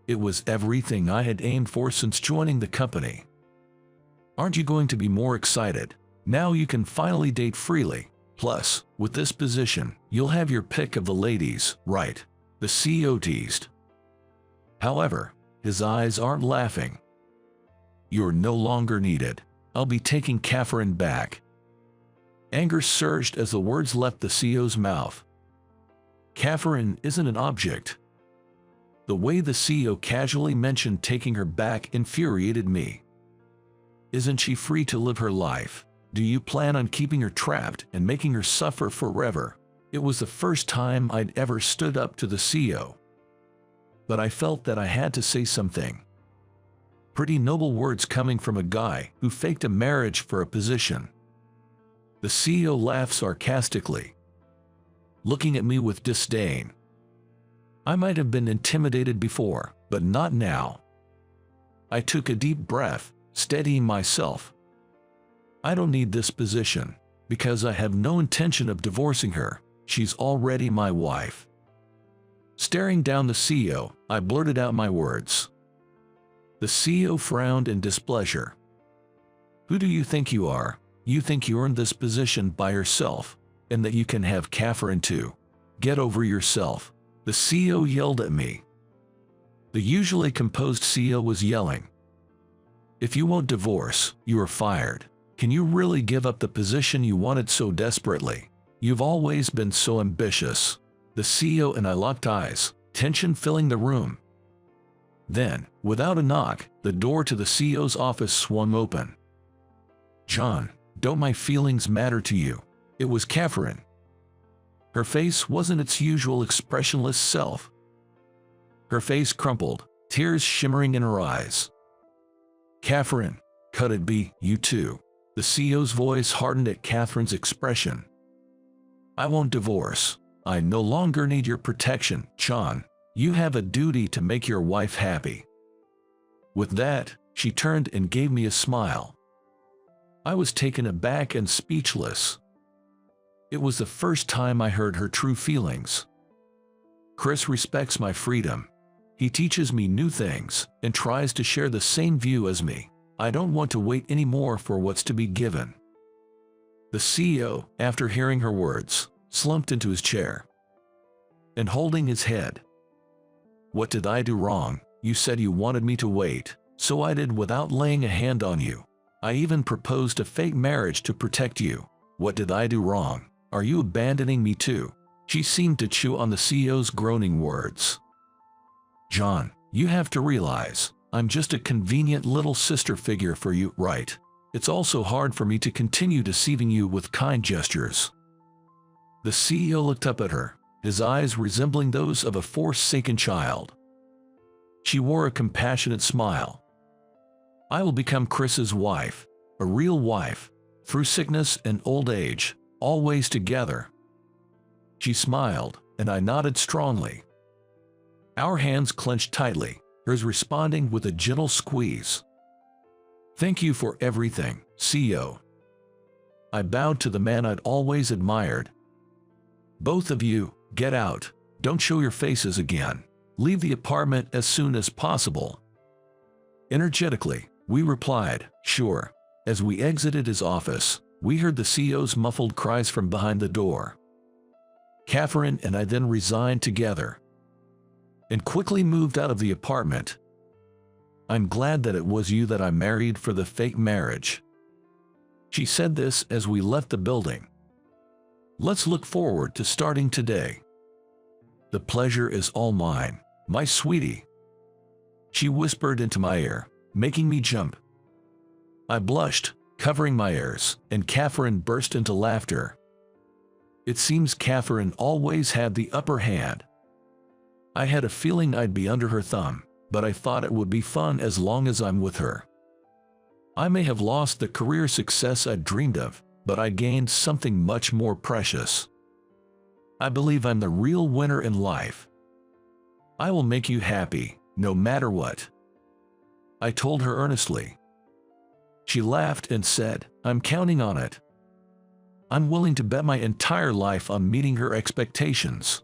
It was everything I had aimed for since joining the company. "Aren't you going to be more excited? Now you can finally date freely. Plus, with this position, you'll have your pick of the ladies, right?" the CEO teased. However, his eyes aren't laughing. "You're no longer needed. I'll be taking Catherine back." Anger surged as the words left the CEO's mouth. Catherine isn't an object. The way the CEO casually mentioned taking her back infuriated me. Isn't she free to live her life? Do you plan on keeping her trapped and making her suffer forever? It was the first time I'd ever stood up to the CEO. But I felt that I had to say something. Pretty noble words coming from a guy who faked a marriage for a position. The CEO laughed sarcastically, looking at me with disdain. I might have been intimidated before, but not now. I took a deep breath, steadying myself. I don't need this position, because I have no intention of divorcing her. She's already my wife. Staring down the CEO, I blurted out my words. The CEO frowned in displeasure. "Who do you think you are? You think you earned this position by yourself, and that you can have Catherine too? Get over yourself." The CEO yelled at me. The usually composed CEO was yelling. "If you won't divorce, you are fired. Can you really give up the position you wanted so desperately? You've always been so ambitious." The CEO and I locked eyes, tension filling the room. Then, without a knock, the door to the CEO's office swung open. "John, don't my feelings matter to you?" It was Catherine. Her face wasn't its usual expressionless self. Her face crumpled, tears shimmering in her eyes. "Catherine, could it be you too?" The CEO's voice hardened at Catherine's expression. "I won't divorce. I no longer need your protection, John. You have a duty to make your wife happy." With that, she turned and gave me a smile. I was taken aback and speechless. It was the first time I heard her true feelings. Chris respects my freedom. He teaches me new things and tries to share the same view as me. I don't want to wait anymore for what's to be given. The CEO, after hearing her words, slumped into his chair and holding his head. "What did I do wrong? You said you wanted me to wait, so I did without laying a hand on you. I even proposed a fake marriage to protect you. What did I do wrong? Are you abandoning me too?" She seemed to chew on the CEO's groaning words. "John, you have to realize, I'm just a convenient little sister figure for you, right? It's also hard for me to continue deceiving you with kind gestures." The CEO looked up at her, his eyes resembling those of a forsaken child. She wore a compassionate smile. "I will become Chris's wife, a real wife, through sickness and old age, always together." She smiled, and I nodded strongly. Our hands clenched tightly, hers responding with a gentle squeeze. "Thank you for everything, CEO." I bowed to the man I'd always admired. "Both of you, get out. Don't show your faces again. Leave the apartment as soon as possible." Energetically, we replied, "Sure." As we exited his office, we heard the CEO's muffled cries from behind the door. Catherine and I then resigned together and quickly moved out of the apartment. "I'm glad that it was you that I married for the fake marriage." She said this as we left the building. "Let's look forward to starting today." "The pleasure is all mine, my sweetie," she whispered into my ear, making me jump. I blushed, covering my ears, and Catherine burst into laughter. It seems Catherine always had the upper hand. I had a feeling I'd be under her thumb, but I thought it would be fun as long as I'm with her. I may have lost the career success I'd dreamed of, but I gained something much more precious. I believe I'm the real winner in life. I will make you happy, no matter what, I told her earnestly. She laughed and said, I'm counting on it. I'm willing to bet my entire life on meeting her expectations.